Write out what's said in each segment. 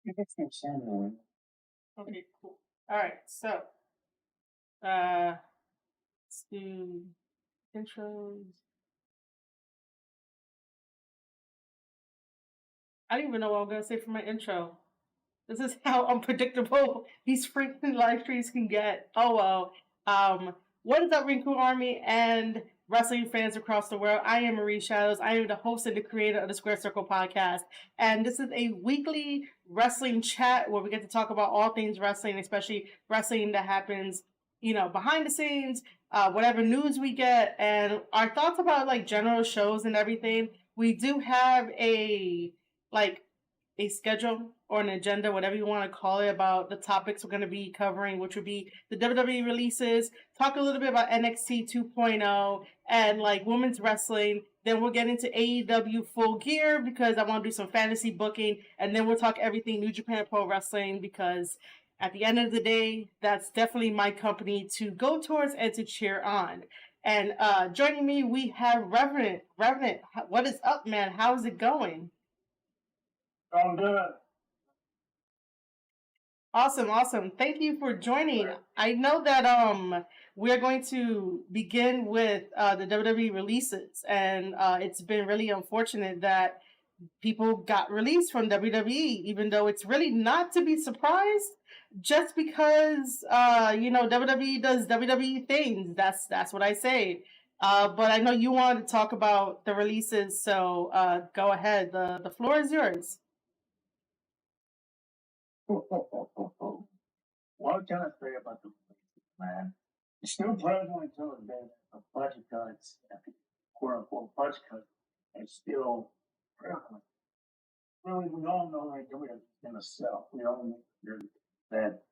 Okay, cool. All right, so let's do intros. I don't even know what I'm gonna say for my intro. This is how unpredictable these freaking live streams can get. Oh well. What is up, Rinku Army and wrestling fans across the world? I am Marie Shadows. I am the host and the creator of the Square Circle podcast, and this is a weekly wrestling chat where we get to talk about all things wrestling, especially wrestling that happens, behind the scenes, whatever news we get, and our thoughts about like general shows and everything. We do have like a schedule or an agenda, whatever you want to call it, about the topics we're going to be covering, which would be the WWE releases, talk a little bit about NXT 2.0 and like women's wrestling. Then we'll get into AEW Full Gear because I want to do some fantasy booking. And then we'll talk everything New Japan Pro Wrestling because at the end of the day, that's definitely my company to go towards and to cheer on. And joining me, we have Revenant. Revenant, what is up, man? How's it going? I'm good. Awesome. Thank you for joining. I know that we're going to begin with the WWE releases, and it's been really unfortunate that people got released from WWE, even though it's really not to be surprised, just because WWE does WWE things. That's what I say. But I know you wanted to talk about the releases, so go ahead. The floor is yours. What can I say about the releases, man? It's still prevalent until the day of budget cuts, quote unquote budget cuts, and still prevalent. Really, we all know that WWE is going to sell. We all know that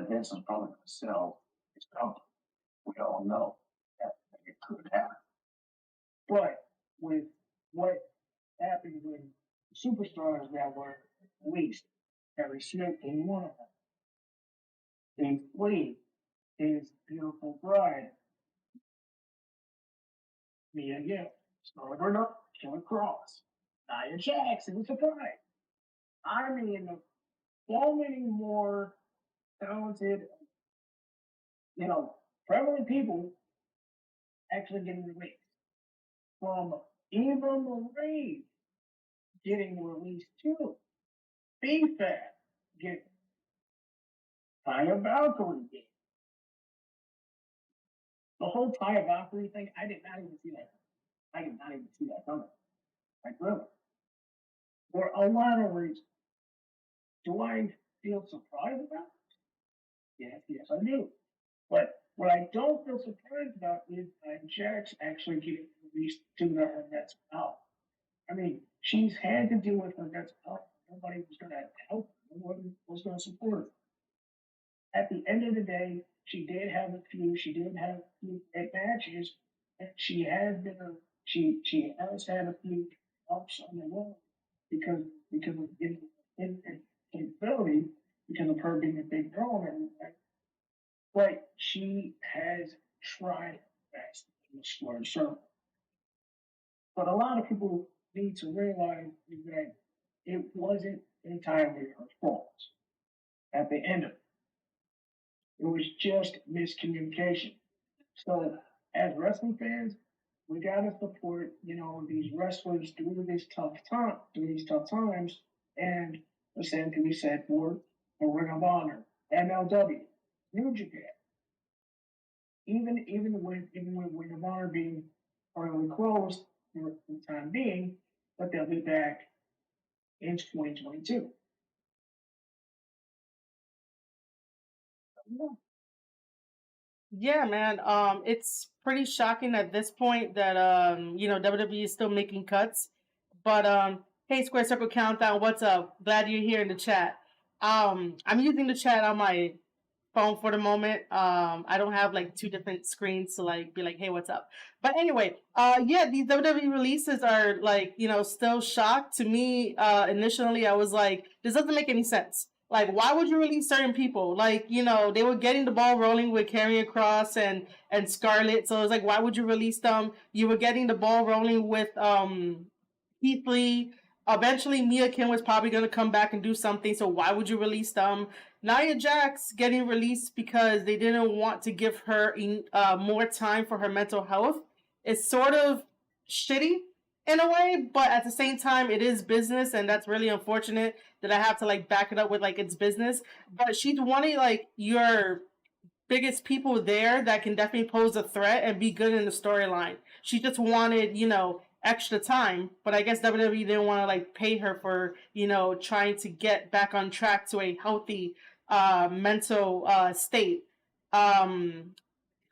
Vince is probably going to sell his company. We all know that it could happen. But with what happened when superstars that were released, every snake in one of them, they flee his beautiful bride. Mia Yim, Scarlett Bordeaux, Killer Cross, Nia Jax, and surprise. I mean, so many more talented, prevalent people actually getting released. From Eva Marie getting released too. B-Fat getting Taya Valkyrie getting. The whole Taya Valkyrie thing, I did not even see that. I did not even see that coming. Like, really. For a lot of reasons. Do I feel surprised about it? Yes, I do. But what I don't feel surprised about is Jax actually getting released to her mental health. I mean, she's had to deal with her mental health. Nobody was going to help her. Nobody was going to support her. At the end of the day, she did have a few great matches, and she has had a few ups on the road because of inability, because of her being a big girl and everything. But she has tried best in the square circle. But a lot of people need to realize that it wasn't entirely her fault at the end of it. It was just miscommunication. So, as wrestling fans, we gotta support, these wrestlers through these tough times, and the same can be said for Ring of Honor, MLW, New Japan. Even with Ring of Honor being permanently closed for the time being, but they'll be back in 2022. Yeah, man. It's pretty shocking at this point that WWE is still making cuts. But hey, Square Circle Countdown, what's up? Glad you're here in the chat. I'm using the chat on my phone for the moment. I don't have like two different screens to like be like, hey, what's up? But anyway, yeah, these WWE releases are like, still shocked to me. Initially, I was like, this doesn't make any sense. Like, why would you release certain people? Like, they were getting the ball rolling with Karrion Kross and Scarlett. So it's like, why would you release them? You were getting the ball rolling with Keith Lee, Eventually, Mia Kim was probably going to come back and do something. So why would you release them? Nia Jax getting released because they didn't want to give her more time for her mental health. It's sort of shitty in a way, but at the same time, it is business, and that's really unfortunate that I have to like back it up with like it's business. But she's one of like your biggest people there that can definitely pose a threat and be good in the storyline. She just wanted, extra time, but I guess WWE didn't want to like pay her for, trying to get back on track to a healthy mental state. Um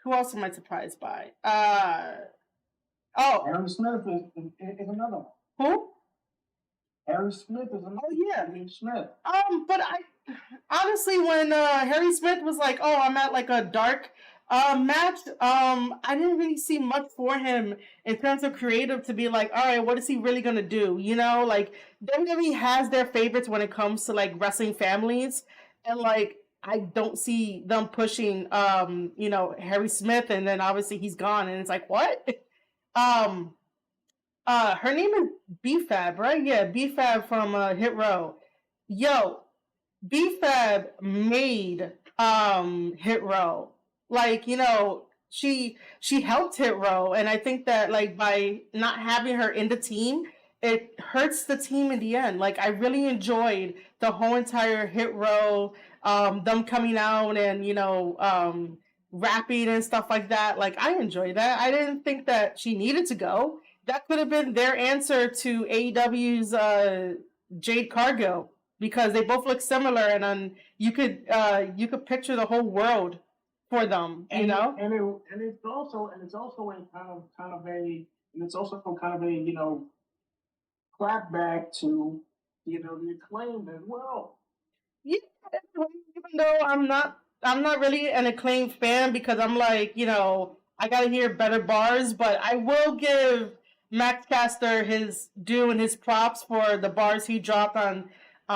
who else am I surprised by? Oh, Aaron Smith is another one. who? Harry Smith is another. Oh yeah. Harry Smith. But I honestly, when Harry Smith was like, "Oh, I'm at like a dark match," I didn't really see much for him in terms of creative to be like, "All right, what is he really gonna do?" Like WWE has their favorites when it comes to like wrestling families, and like I don't see them pushing, Harry Smith, and then obviously he's gone, and it's like, what? Um, her name is BFAB, right? Yeah, BFAB from Hit Row. Yo, BFAB made Hit Row. Like, she helped Hit Row, and I think that like by not having her in the team, it hurts the team in the end. Like I really enjoyed the whole entire Hit Row, them coming out and rapping and stuff like that. Like I enjoyed that. I didn't think that she needed to go. That could have been their answer to AEW's Jade Cargill, because they both look similar, and you could picture the whole world for them, and it's also in kind of a clapback to the Acclaimed as well. Yeah, even though I'm not really an Acclaimed fan, because I'm like, I gotta hear better bars, but I will give Max Caster his due and his props for the bars he dropped on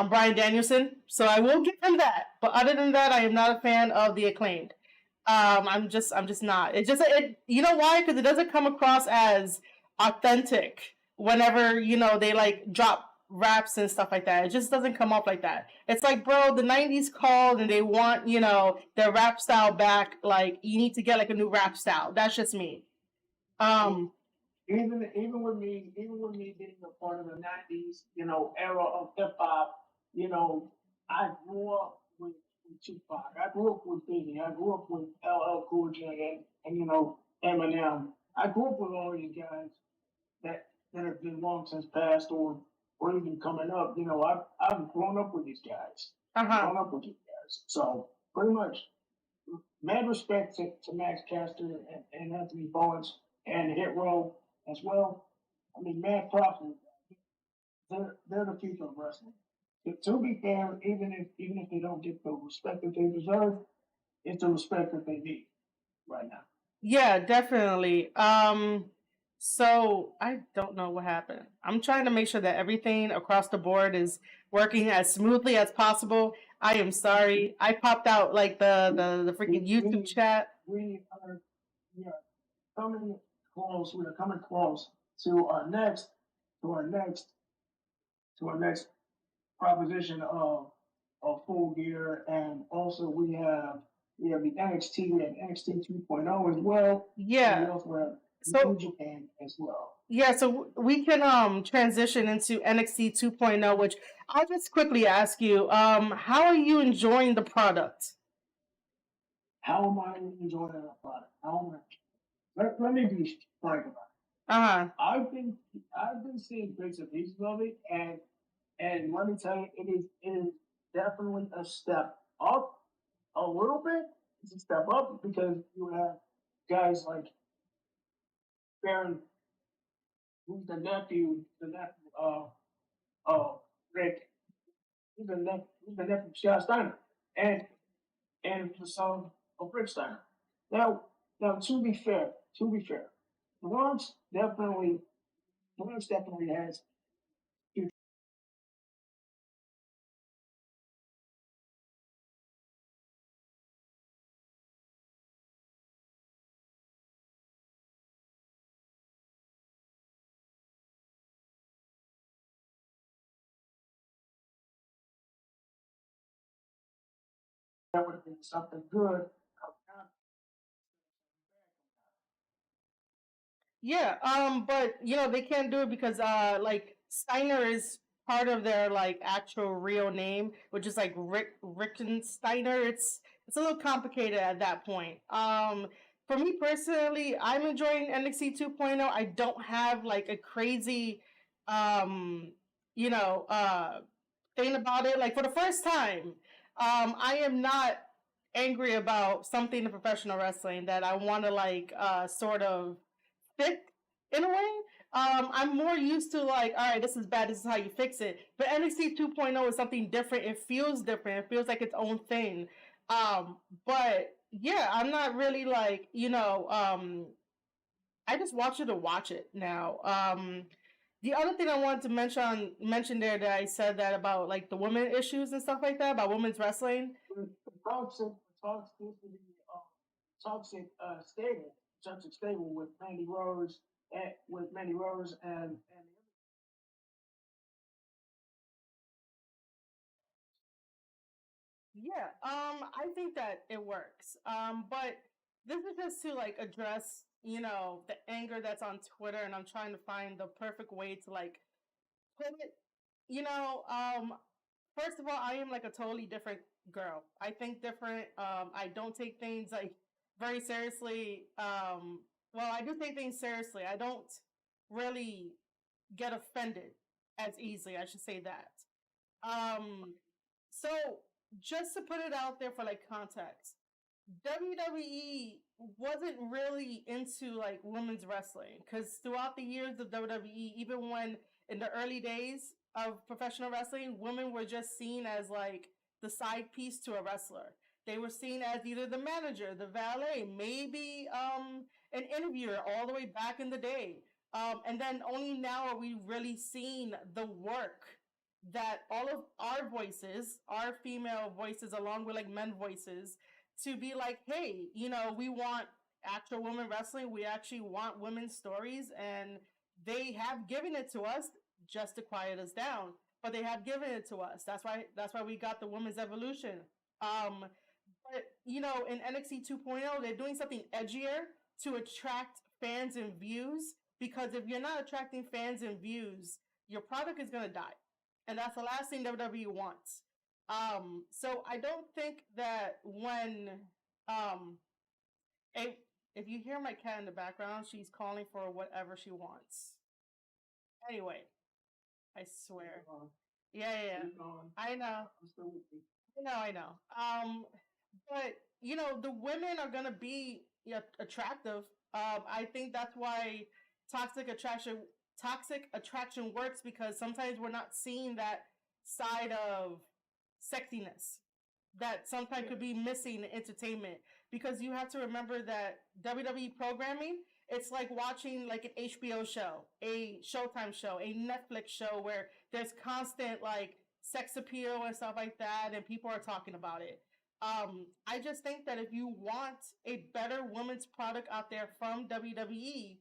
Bryan Danielson. So I will give him that. But other than that, I am not a fan of the Acclaimed. I'm just not. You know why? Because it doesn't come across as authentic whenever they like drop raps and stuff like that. It just doesn't come off like that. It's like, bro, the '90s called and they want their rap style back. Like you need to get like a new rap style. That's just me. Even with me being a part of the '90s, era of hip hop, I grew up with Tupac. I grew up with Biggie. I grew up with LL Cool J and Eminem. I grew up with all these guys that have been long since passed or even coming up. I've grown up with these guys. Grown up with these guys. So pretty much, mad respect to Max Caster and Anthony Bowens and Hit Row as well. I mean, mad props. They're the future of wrestling. To be fair, even if they don't get the respect that they deserve, it's the respect that they need right now. Yeah, definitely. So I don't know what happened. I'm trying to make sure that everything across the board is working as smoothly as possible. I am sorry. I popped out like the freaking YouTube chat. We are coming close. We are coming close to our next proposition of Full Gear, and also we have the NXT. We have NXT 2.0 as well. Yeah. And we also have New Japan as well. Yeah, so we can transition into NXT 2.0, which I'll just quickly ask you, how are you enjoying the product? How am I enjoying the product? Let me be frank about it. I've been seeing bits and pieces of it, and let me tell you, it is definitely a step up a little bit. It's a step up because you have guys like Baron, who's the nephew of Rick, who's the nephew of Scott Steiner, and the son of Rick Steiner. Now to be fair, Lawrence definitely has That would have been something good. Yeah, but they can't do it because like Steiner is part of their like actual real name, which is like Rickensteiner. It's a little complicated at that point. For me personally, I'm enjoying NXT 2.0. I don't have like a crazy um you know thing about it. Like for the first time, I am not angry about something in professional wrestling that I want to like sort of thick in a way. I'm more used to like, all right, this is bad. This is how you fix it. But NXT 2.0 is something different. It feels different. It feels like its own thing. But yeah, I'm not really like I just watch it to watch it now. The other thing I wanted to mention there that I said that about like the women issues and stuff like that about women's wrestling. Toxic stable with Mandy Rose and Yeah, I think that it works. But this is just to like address, the anger that's on Twitter, and I'm trying to find the perfect way to like put it. You know, um, First of all, I am like a totally different girl. I think different. I don't take things like very seriously. Well, I do take things seriously. I don't really get offended as easily. I should say that. So just to put it out there for like context, WWE wasn't really into like women's wrestling because throughout the years of WWE, even when in the early days of professional wrestling, women were just seen as like the side piece to a wrestler. They were seen as either the manager, the valet, maybe an interviewer all the way back in the day. And then only now are we really seeing the work that all of our voices, our female voices, along with like men voices, to be like, hey, we want actual women wrestling. We actually want women's stories, and they have given it to us just to quiet us down. But they have given it to us. That's why we got the women's evolution. But in NXT 2.0, they're doing something edgier to attract fans and views. Because if you're not attracting fans and views, your product is gonna die, and that's the last thing WWE wants. So I don't think that when um, if, if you hear my cat in the background, she's calling for whatever she wants. Anyway, I swear. Yeah, yeah, yeah. I know. I know. But the women are gonna be attractive. I think that's why toxic attraction toxic attraction works because sometimes we're not seeing that side of sexiness that sometimes could be missing in entertainment because you have to remember that WWE programming, it's like watching like an HBO show, a Showtime show, a Netflix show where there's constant like sex appeal and stuff like that and people are talking about it. I just think that if you want a better women's product out there from WWE,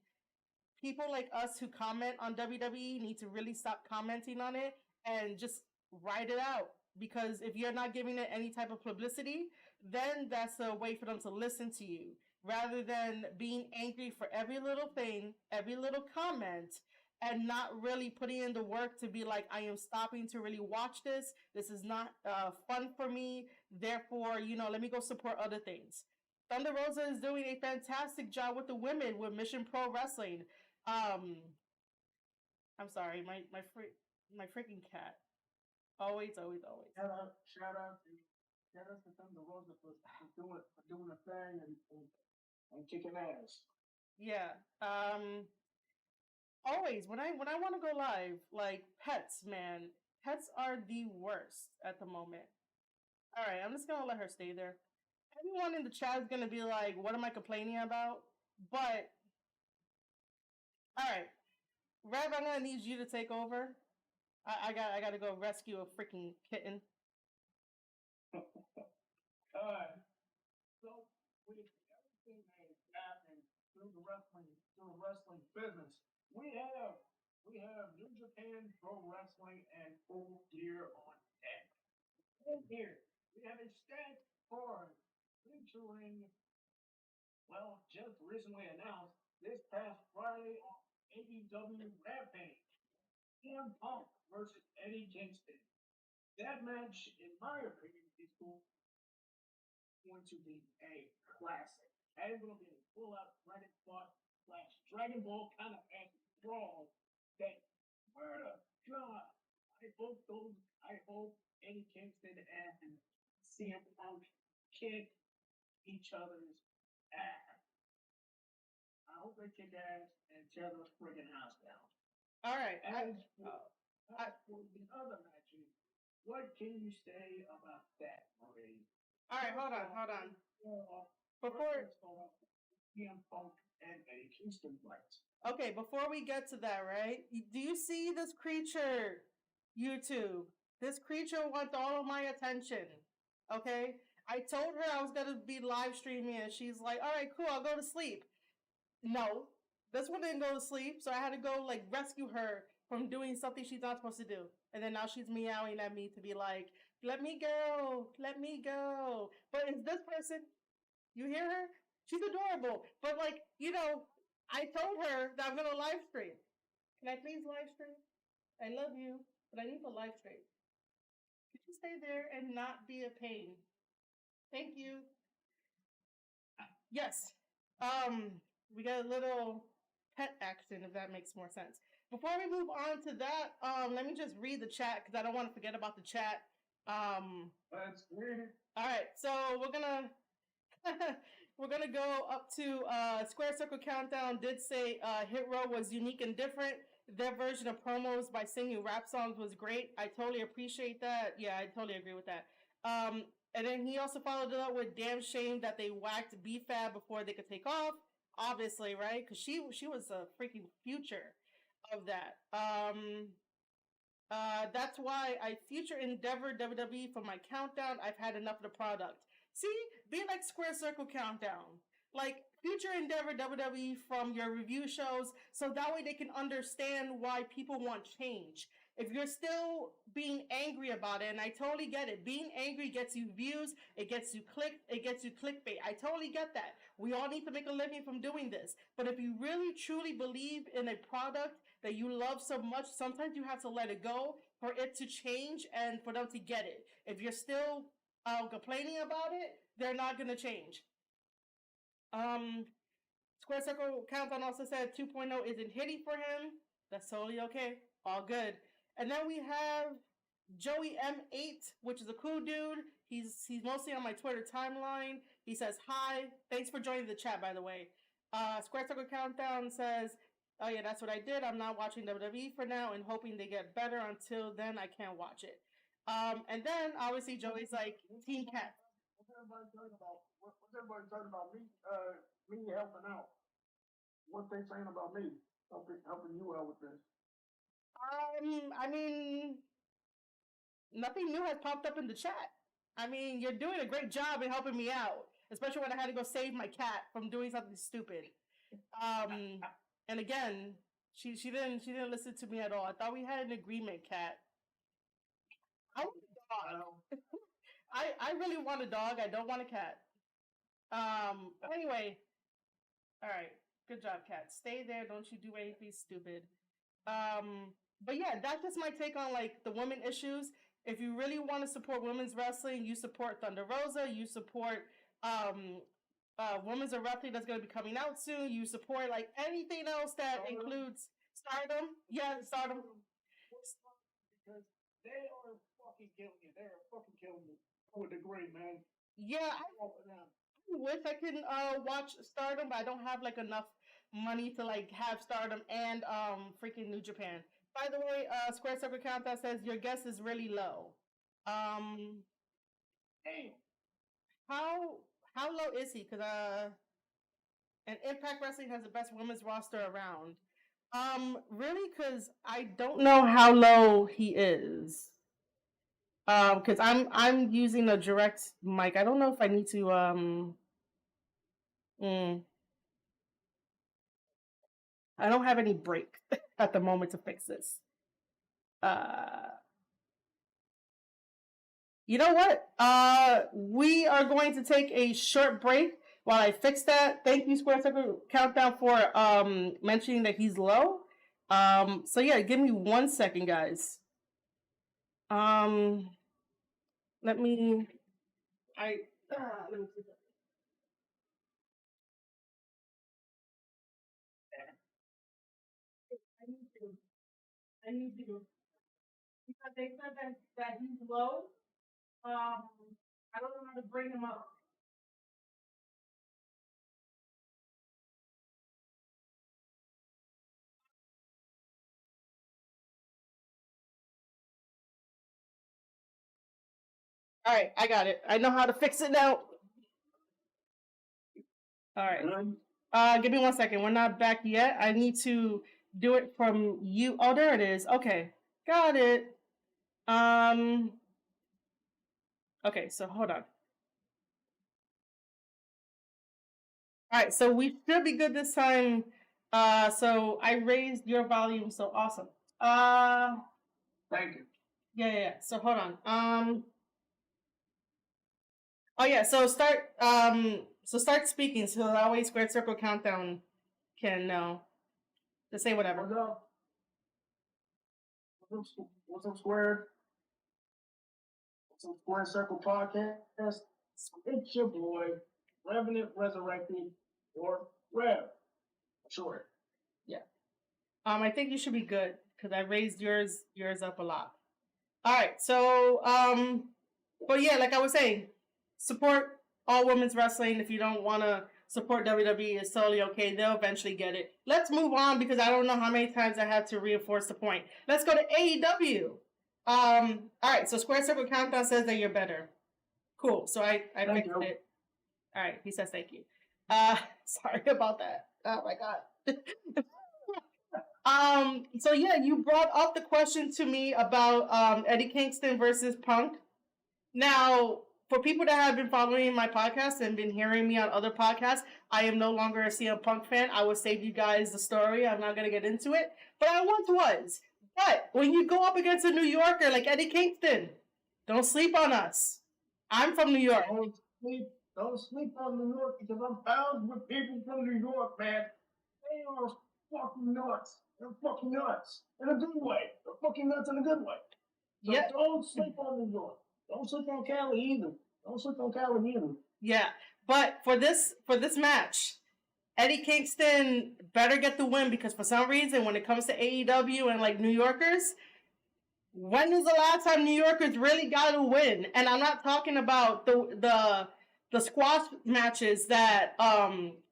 people like us who comment on WWE need to really stop commenting on it and just write it out. Because if you're not giving it any type of publicity, then that's a way for them to listen to you rather than being angry for every little thing, every little comment, and not really putting in the work to be like, I am stopping to really watch this. This is not fun for me. Therefore, let me go support other things. Thunder Rosa is doing a fantastic job with the women with Mission Pro Wrestling. Um, I'm sorry, my freaking cat. Always, always, always. Shout out to Thunder Rosa for doing a thing and kicking ass. Yeah. Always when I want to go live, like pets, man, pets are the worst at the moment. All right, I'm just gonna let her stay there. Everyone in the chat is gonna be like, "What am I complaining about?" But all right, Rev, I'm gonna need you to take over. I gotta go rescue a freaking kitten. Alright. So with everything that has happened through the wrestling business, we have New Japan Pro Wrestling and Full Gear on deck. In here, we have a stacked card featuring, well, just recently announced this past Friday on AEW Rampage. CM Punk versus Eddie Kingston. That match, in my opinion, is going to be a classic. That is going to be a full-out Dragon Ball / Dragon Ball kind of brawl. That, word of God, I hope Eddie Kingston and CM Punk kick each other's ass. I hope they kick ass and tear the friggin' house down. All right. As for the other matches, what can you say about that, Marie? All right, hold on. Before CM Punk and Eddie Kingston fights. Okay, before we get to that, right? Do you see this creature, YouTube? This creature wants all of my attention. Okay? I told her I was gonna be live streaming, and she's like, "All right, cool, I'll go to sleep." No, this one didn't go to sleep, so I had to go like rescue her from doing something she's not supposed to do. And then now she's meowing at me to be like, "Let me go, let me go." But is this person? You hear her? She's adorable, but like, you know, I told her that I'm gonna live stream. Can I please live stream? I love you, but I need to live stream. Could you stay there and not be a pain? Thank you. Yes. We got a little pet action, if that makes more sense. Before we move on to that, let me just read the chat because I don't want to forget about the chat. Let's read it. All right, so we're gonna we're gonna go up to Square Circle Countdown. Did say Hit Row was unique and different. Their version of promos by singing rap songs was great. I totally appreciate that. Yeah, I totally agree with that. And then he also followed it up with damn shame that they whacked B-Fab before they could take off. Obviously, right? Because she was a freaking future of that. That's why I future endeavor WWE for my countdown. I've had enough of the product. See, be like Square Circle Countdown. Like, future endeavor WWE from your review shows, so that way they can understand why people want change. If you're still being angry about it, and I totally get it, being angry gets you views, it gets you clicks, it gets you clickbait. I totally get that. We all need to make a living from doing this. But if you really truly believe in a product that you love so much, sometimes you have to let it go for it to change and for them to get it. If you're still complaining about it, they're not going to change. Square Circle Countdown also said 2.0 isn't hitting for him. That's totally okay. All good. And then we have Joey M8, which is a cool dude. He's mostly on my Twitter timeline. He says, "Hi. Thanks for joining the chat, by the way." Square Circle Countdown says, "Oh yeah, that's what I did. I'm not watching WWE for now and hoping they get better. Until then, I can't watch it." And then obviously Joey's like, "Team Cat." What's everybody talking about? What's everybody talking about me? Me helping out. What they saying about me? Helping you out with this. I mean, nothing new has popped up in the chat. I mean, you're doing a great job in helping me out, especially when I had to go save my cat from doing something stupid. And again, she didn't listen to me at all. I thought we had an agreement, Cat. I want a dog. I really want a dog. I don't want a cat. Anyway, all right. Good job, Cat. Stay there. Don't you do anything stupid. But yeah, that's just my take on like the women issues. If you really want to support women's wrestling, you support Thunder Rosa. You support Women's of Wrestling that's going to be coming out soon. You support like anything else that includes Stardom. Yeah, Stardom. Because they are fucking killing you. They are fucking killing you to a degree, man. Yeah, I wish I could watch Stardom, but I don't have like enough money to like have Stardom and freaking New Japan. By the way, Square Circle Countdown says your guess is really low. Hey, how low is he? Because and Impact Wrestling has the best women's roster around. Really? Because I don't know how low he is. Because I'm using a direct mic. I don't know if I need to I don't have any break at the moment to fix this. You know what? We are going to take a short break while I fix that. Thank you, Square Circle Countdown, for mentioning that he's low. So yeah, give me 1 second, guys. Um, let me. Let me see. I need to because they said that he's low. I don't know how to bring him up. All right, I got it. I know how to fix it now. All right. Give me 1 second. We're not back yet. I need to do it from you. Oh, there it is. Okay, got it. Um. Okay, so hold on. All right, so we should be good this time. So I raised your volume, so awesome. Thank you. Yeah. So hold on. Oh yeah. So start speaking. So that way, Squared Circle Countdown can know to say whatever. What's up? What's up, Square? What's up, Square Circle Podcast? It's your boy, Revenant Resurrected, or Rev. Sure. Yeah. I think you should be good because I raised yours up a lot. All right. So but yeah, like I was saying, support all women's wrestling. If you don't want to support WWE, it's totally okay. They'll eventually get it. Let's move on because I don't know how many times I have to reinforce the point. Let's go to AEW. All right. So Square Circle Countdown says that you're better. Cool. So I fixed it. All right. He says thank you. Sorry about that. Oh my god. So yeah, you brought up the question to me about Eddie Kingston versus Punk. Now, for people that have been following my podcast and been hearing me on other podcasts, I am no longer a CM Punk fan. I will save you guys the story. I'm not gonna get into it, but I once was. But when you go up against a New Yorker like Eddie Kingston, don't sleep on us. I'm from New York. Don't sleep on New York because I'm bound with people from New York, man. They are fucking nuts. They're fucking nuts. In a good way. They're fucking nuts in a good way. So Yeah. don't sleep on New York. Don't sleep on Cali either. Don't sleep on Cali either. Yeah. But for this match, Eddie Kingston better get the win because for some reason when it comes to AEW and like New Yorkers, when is the last time New Yorkers really got a win? And I'm not talking about the squash matches that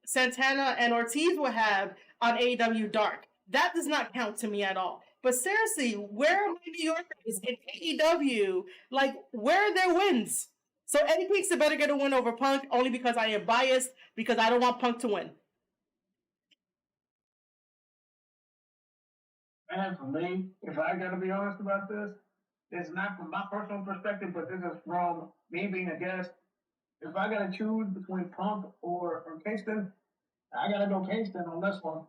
Santana and Ortiz will have on AEW Dark. That does not count to me at all. But seriously, where are my New Yorkers in AEW? Like, where are their wins? So Eddie Kingston better get a win over Punk only because I am biased because I don't want Punk to win. And for me, if I gotta be honest about this, it's not from my personal perspective, but this is from me being a guest. If I gotta choose between Punk or Kingston, I gotta go Kingston on this one.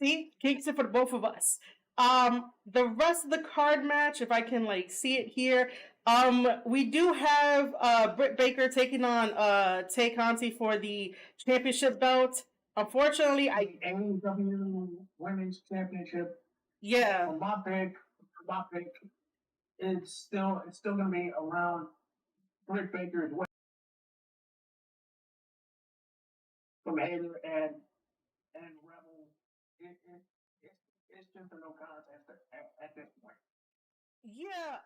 See, Kingston for the both of us. The rest of the card match, if I can like see it here, we do have Britt Baker taking on Tay Conti for the championship belt. Unfortunately, AEW Women's Championship. Yeah. For my pick, it's still gonna be around Britt Baker's way from Hater and Rebel. It's just a no contest at this point. Yeah,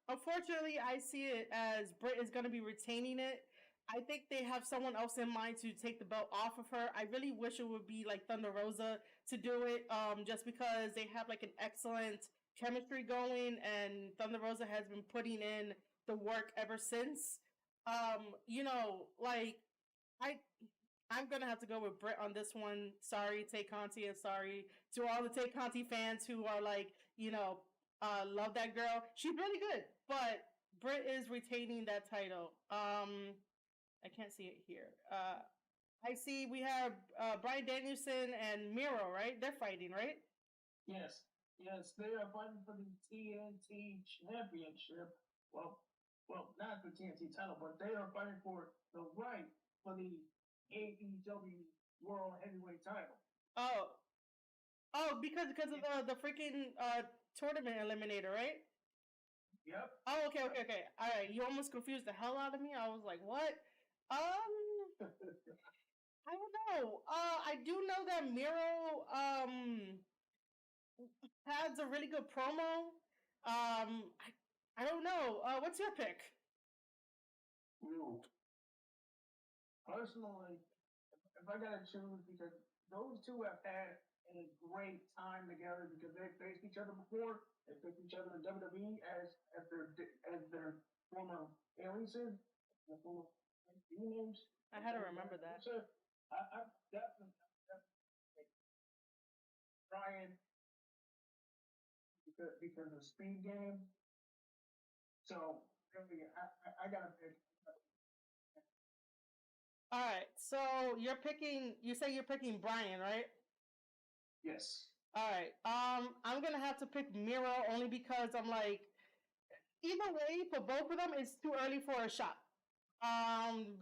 unfortunately I see it as Britt is gonna be retaining it. I think they have someone else in mind to take the belt off of her. I really wish it would be like Thunder Rosa to do it, just because they have like an excellent chemistry going and Thunder Rosa has been putting in the work ever since. Like I I'm gonna have to go with Britt on this one. Sorry, Tay Conti, and sorry to all the Tay Conti fans who are like, love that girl. She's really good, but Britt is retaining that title. I can't see it here. I see we have Brian Danielson and Miro, right? They're fighting, right? Yes. Yes, they are fighting for the TNT Championship. Well, not the TNT title, but they are fighting for the right for the AEW World Heavyweight title. Oh, because of the freaking tournament eliminator, right? Yep. Oh, okay. All right, you almost confused the hell out of me. I was like, what? I don't know. I do know that Miro has a really good promo. I don't know. What's your pick? Ooh. Personally, if I gotta choose, because those two have had a great time together because they faced each other before. They faced each other in WWE as their former aliases, their former names. I had to remember that. I definitely Brian because of speed game. So really, I gotta pick. All right, so you're picking. You say you're picking Brian, right? Yes. All right. I'm gonna have to pick Miro only because I'm like, either way for both of them, it's too early for a shot.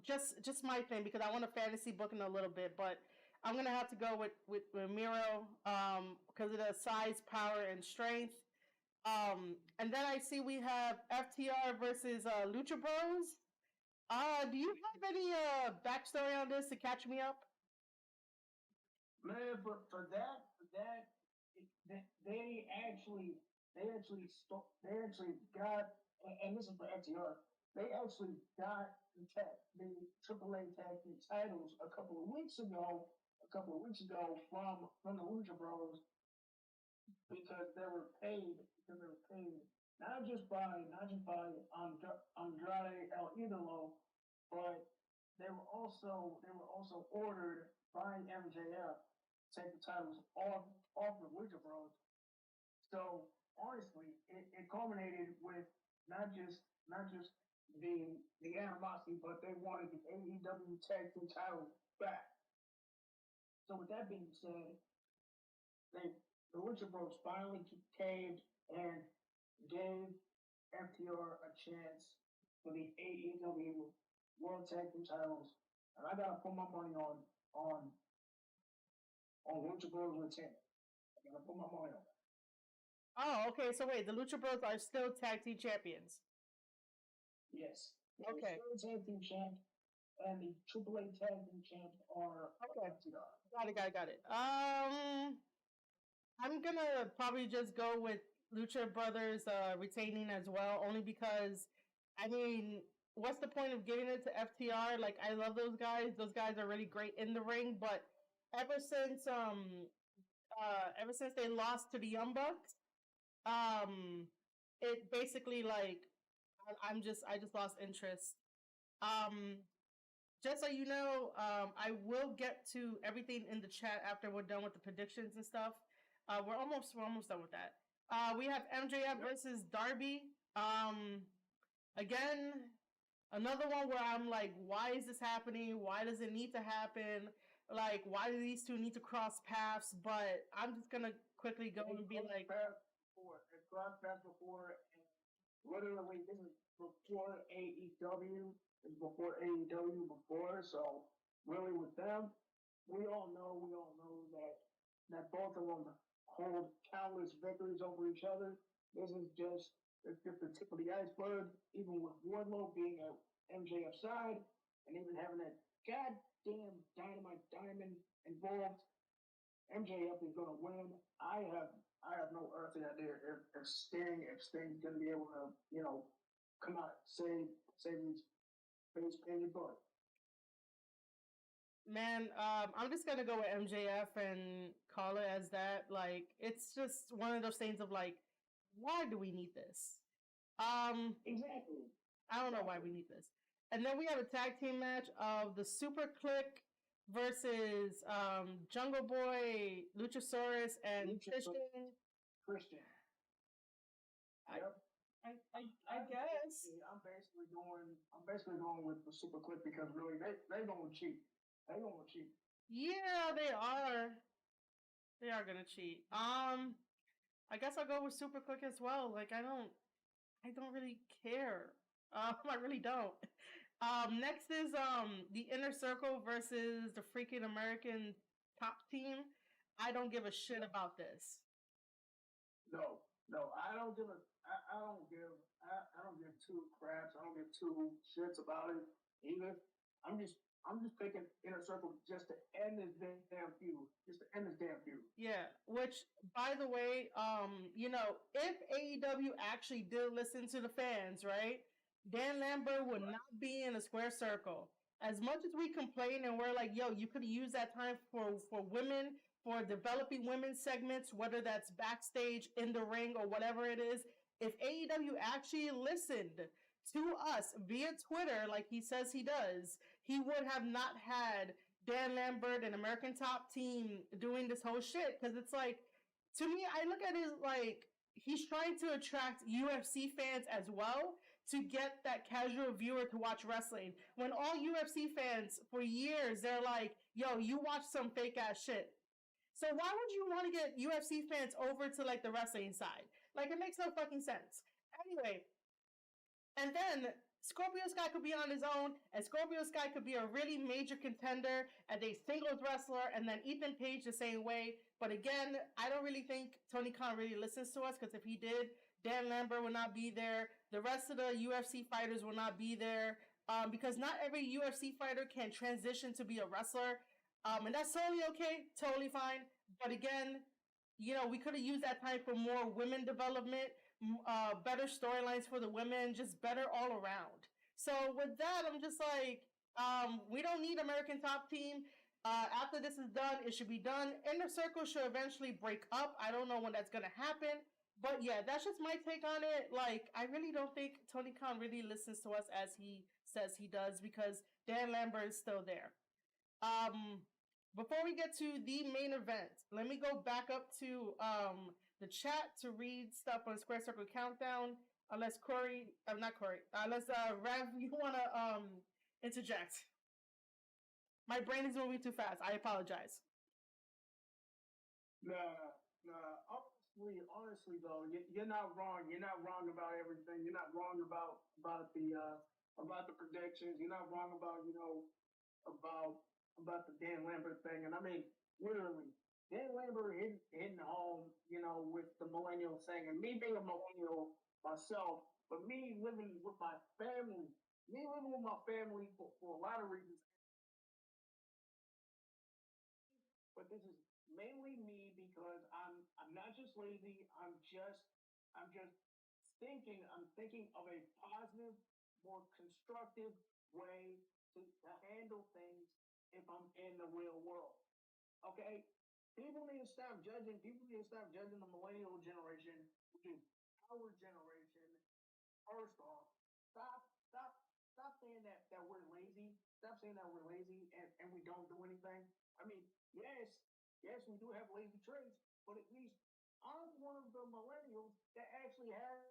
Just my thing because I want to fantasy book in a little bit, but I'm gonna have to go with Miro because of the size, power, and strength. And then I see we have FTR versus Lucha Bros. Do you have any backstory on this to catch me up? Man, but for that, they actually got, and this is for FTR. They actually got the AAA tag team titles a couple of weeks ago. From the Lucha Bros because they were paid not just by Andrade El Idolo, but they were also ordered by MJF to take the titles off the Lucha Bros. So honestly, it culminated with not just the animosity, but they wanted the AEW tag team titles back. So with that being said, the Lucha Bros finally caved and gave FTR a chance for the AEW World Tag Team titles, and I gotta put my money on Lucha Bros retaining. I gotta put my money on that. Oh, okay. So wait, the Lucha Bros are still tag team champions. Yes. Okay. The tag team champ and the AAA tag team champs are Okay. FTR. Got it. I'm gonna probably just go with Lucha Brothers retaining as well, only because, I mean, what's the point of giving it to FTR? Like, I love those guys. Those guys are really great in the ring, but ever since they lost to the Young Bucks, it basically like I just lost interest. Um, just so you know, I will get to everything in the chat after we're done with the predictions and stuff. We're almost done with that. We have MJF versus Darby. Again, another one where I'm like, why is this happening? Why does it need to happen? Like, why do these two need to cross paths? But I'm just gonna quickly go and be like, It crossed paths before, and literally this is before AEW. It's before AEW before, so really with them, we all know that both of them hold countless victories over each other. It's just the tip of the iceberg. Even with Wardlow being at MJF's side, and even having that goddamn Dynamite Diamond involved, MJF is gonna win. I have no earthly idea if Sting's gonna be able to, come out save his face painted butt. man, I'm just gonna go with MJF and call it as that. Like, it's just one of those things of like, why do we need this? Exactly. I don't know why we need this. And then we have a tag team match of the Super Click versus Jungle Boy, Luchasaurus, and Christian. Yep. I guess. I'm basically going with the Super Clip because really they gonna cheat. They gonna cheat. Yeah, they are. They are gonna cheat. I guess I'll go with Super Click as well. Like I don't really care. I really don't. Next is the Inner Circle versus the freaking American Top Team. I don't give a shit about this. No, I don't give I don't give two craps. I don't give two shits about it either. I'm just picking Inner Circle just to end this damn feud. Just to end this damn feud. Yeah, which by the way, if AEW actually did listen to the fans, right? Dan Lambert would not be in a square circle. As much as we complain and we're like, yo, you could use that time for women, for developing women's segments, whether that's backstage, in the ring, or whatever it is. If AEW actually listened to us via Twitter, like he says he does, he would have not had Dan Lambert and American Top Team doing this whole shit. Because it's like, to me, I look at it like he's trying to attract UFC fans as well to get that casual viewer to watch wrestling. When all UFC fans for years, they're like, yo, you watch some fake ass shit. So why would you want to get UFC fans over to like the wrestling side? Like it makes no fucking sense. Anyway, and then Scorpio Sky could be on his own, and Scorpio Sky could be a really major contender as a singles wrestler, and then Ethan Page the same way. But again, I don't really think Tony Khan really listens to us, because if he did, Dan Lambert would not be there. The rest of the UFC fighters will not be there, because not every UFC fighter can transition to be a wrestler. And that's totally okay, totally fine. But again, we could have used that time for more women development, better storylines for the women, just better all around. So with that, I'm just like, we don't need American Top Team. After this is done, it should be done. Inner Circle should eventually break up. I don't know when that's gonna happen. But yeah, that's just my take on it. Like, I really don't think Tony Khan really listens to us as he says he does, because Dan Lambert is still there. Before we get to the main event, let me go back up to the chat to read stuff on Square Circle Countdown. Unless unless Rev, you wanna interject. My brain is moving too fast. I apologize. Nah. Honestly though, you're not wrong. You're not wrong about everything. You're not wrong about the predictions. You're not wrong about about the Dan Lambert thing. And I mean, literally, Dan Lambert hitting home, with the millennial thing, and me being a millennial myself, but me living with my family for a lot of reasons. But this is mainly me because I'm not just lazy. I'm just thinking. I'm thinking of a positive, more constructive way to handle things if I'm in the real world. Okay? People need to stop judging. People need to stop judging the millennial generation, which is our generation. First off, stop saying that we're lazy. Stop saying that we're lazy and we don't do anything. I mean, yes, we do have lazy traits, but at least I'm one of the millennials that actually has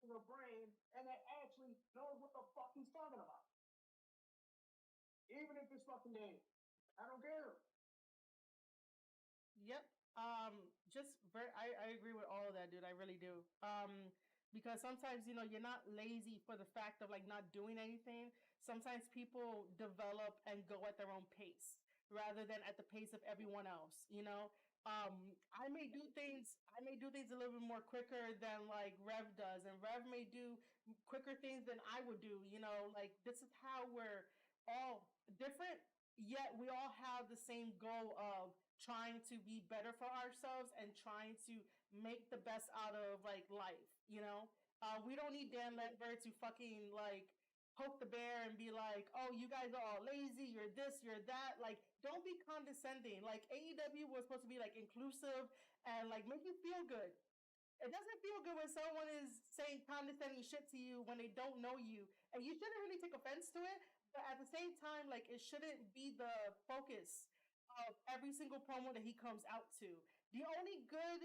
a brain and that actually knows what the fuck he's talking about. Even if it's fucking dead. I don't care. Yep. I agree with all of that, dude. I really do. Because sometimes, you're not lazy for the fact of like not doing anything. Sometimes people develop and go at their own pace rather than at the pace of everyone else. I may do things a little bit more quicker than like Rev does, and Rev may do quicker things than I would do. Like this is how we're all different, yet we all have the same goal of trying to be better for ourselves and trying to make the best out of like life. We don't need Dan Lambert to fucking like poke the bear and be like, oh, you guys are all lazy, you're this, you're that. Like, don't be condescending. Like, AEW was supposed to be like inclusive and like make you feel good. It doesn't feel good when someone is saying condescending shit to you when they don't know you, and you shouldn't really take offense to it. But at the same time, like it shouldn't be the focus of every single promo that he comes out to. The only good,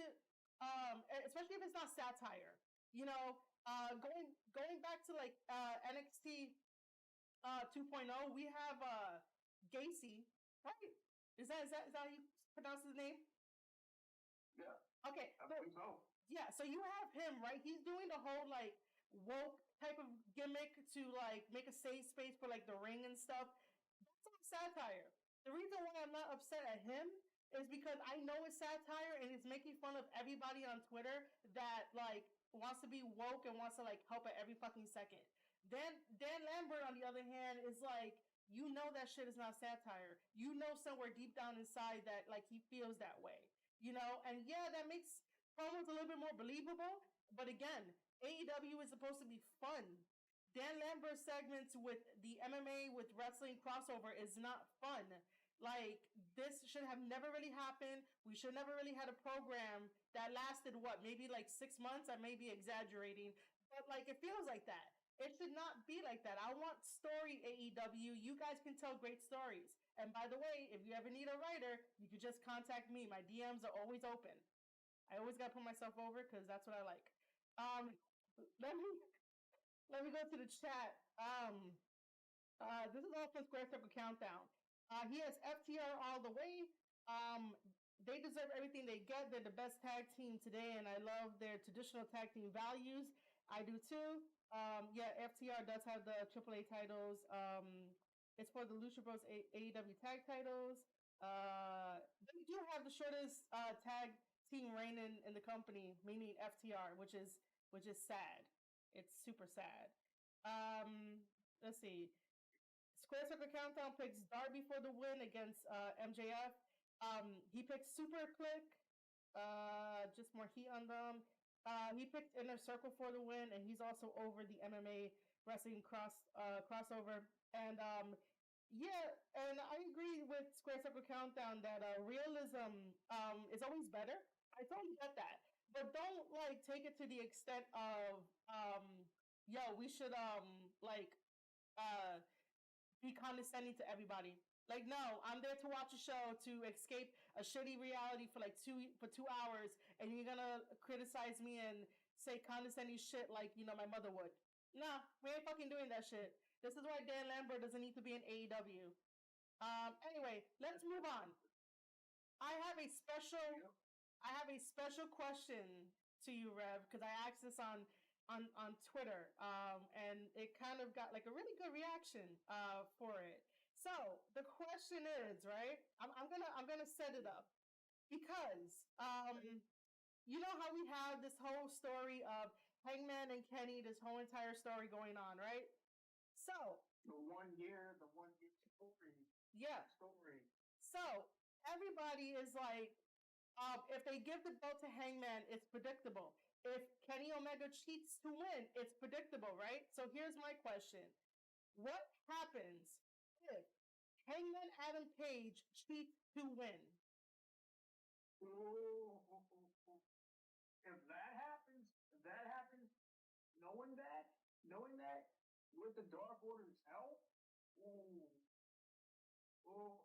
especially if it's not satire, going back to like NXT 2.0, we have Gacy, right? Is that how you pronounce his name? Yeah. Okay, I so think so. yeah, so you have him, right? He's doing the whole like woke type of gimmick to like make a safe space for like the ring and stuff. That's all satire. The reason why I'm not upset at him is because I know it's satire and it's making fun of everybody on Twitter that like wants to be woke and wants to like help at every fucking second. Dan Lambert, on the other hand, is like, you know that shit is not satire. You know somewhere deep down inside that like he feels that way. You know, and yeah, that makes promos a little bit more believable. But again, AEW is supposed to be fun. Dan Lambert's segments with the MMA with wrestling crossover is not fun. Like, this should have never really happened. We should never really had a program that lasted what, maybe like 6 months. I may be exaggerating, but like it feels like that. It should not be like that. I want story AEW. You guys can tell great stories. And by the way, if you ever need a writer, you can just contact me. My DMs are always open. I always gotta put myself over because that's what I like. Um, let me let me go to the chat. This is all from Square Circle Countdown. He has FTR all the way. Um, they deserve everything they get. They're the best tag team today, and I love their traditional tag team values. I do too. Yeah, FTR does have the AAA titles. It's for the Lucha Bros AEW tag titles. They do have the shortest tag team reign in the company, meaning FTR, which is sad. It's super sad. Let's see. Square Circle Countdown picks Darby for the win against MJF. He picked Super Click, just more heat on them. He picked Inner Circle for the win, and he's also over the MMA wrestling crossover. And yeah, and I agree with Square Circle Countdown that realism is always better. I totally get that, but don't like take it to the extent of yo, we should like uh be condescending to everybody. Like, no, I'm there to watch a show to escape a shitty reality for like 2 hours, and you're gonna criticize me and say condescending shit like my mother would. Nah, we ain't fucking doing that shit. This is why Dan Lambert doesn't need to be in AEW. Anyway, let's move on. I have a special I have a special question to you, Rev, because I asked this on Twitter, and it kind of got like a really good reaction for it. So the question is, right? I'm gonna set it up because you know how we have this whole story of Hangman and Kenny, this whole entire story going on, right? So The 1 year story. yeah, Story. so everybody is like, if they give the belt to Hangman, it's predictable. If Kenny Omega cheats to win, it's predictable, right? So here's my question. What happens if Hangman Adam Page cheats to win? If that happens, knowing that, with the Dark Order's help, ooh, ooh,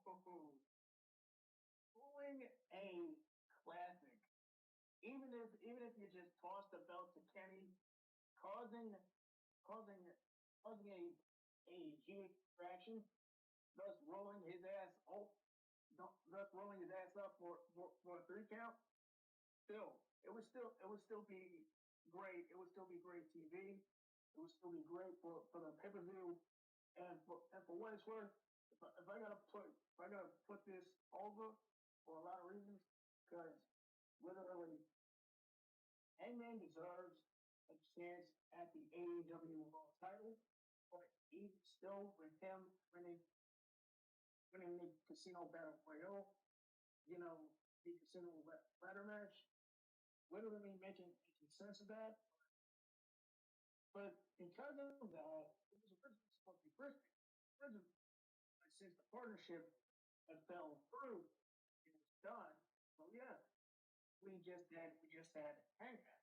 pulling a classic. Even if you just toss the belt to Kenny, causing causing a huge distraction, thus rolling his ass up for a 3 count. It would still be great. It would still be great TV. It would still be great for the pay per view. And for what it's worth, if I gotta put this over for a lot of reasons, because literally Hangman deserves a chance at the AEW World Title, but even still, with him winning the Casino Battle Royale, the Casino ladder match, literally making sense of that. But because of that, it was originally supposed to be Brisbane. Originally, since the partnership had fell through, it was done. So yeah, we just had Hangman.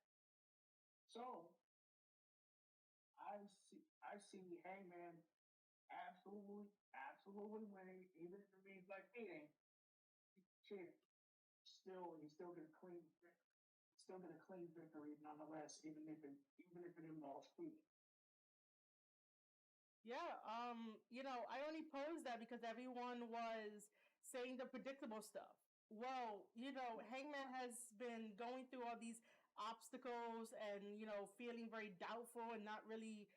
So I see Hangman absolutely winning, even if it means like cheating. Cheating. He's still gonna clean victory nonetheless, even if it involves cheating. Yeah, I only posed that because everyone was saying the predictable stuff. Well, Hangman has been going through all these obstacles and, feeling very doubtful and not really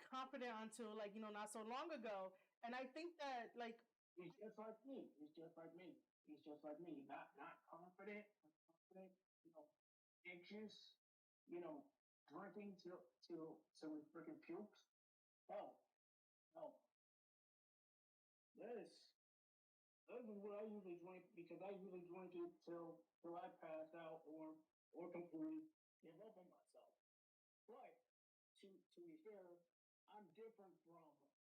confident until, like, not so long ago. And I think that, like, He's just like me. He's just like me. He's just like me. Not confident, not confident, anxious, you know, drinking till he freaking pukes. Oh, no. This this is what I usually drink because I usually drink it till I pass out or completely give up on myself. But to be fair, I'm different from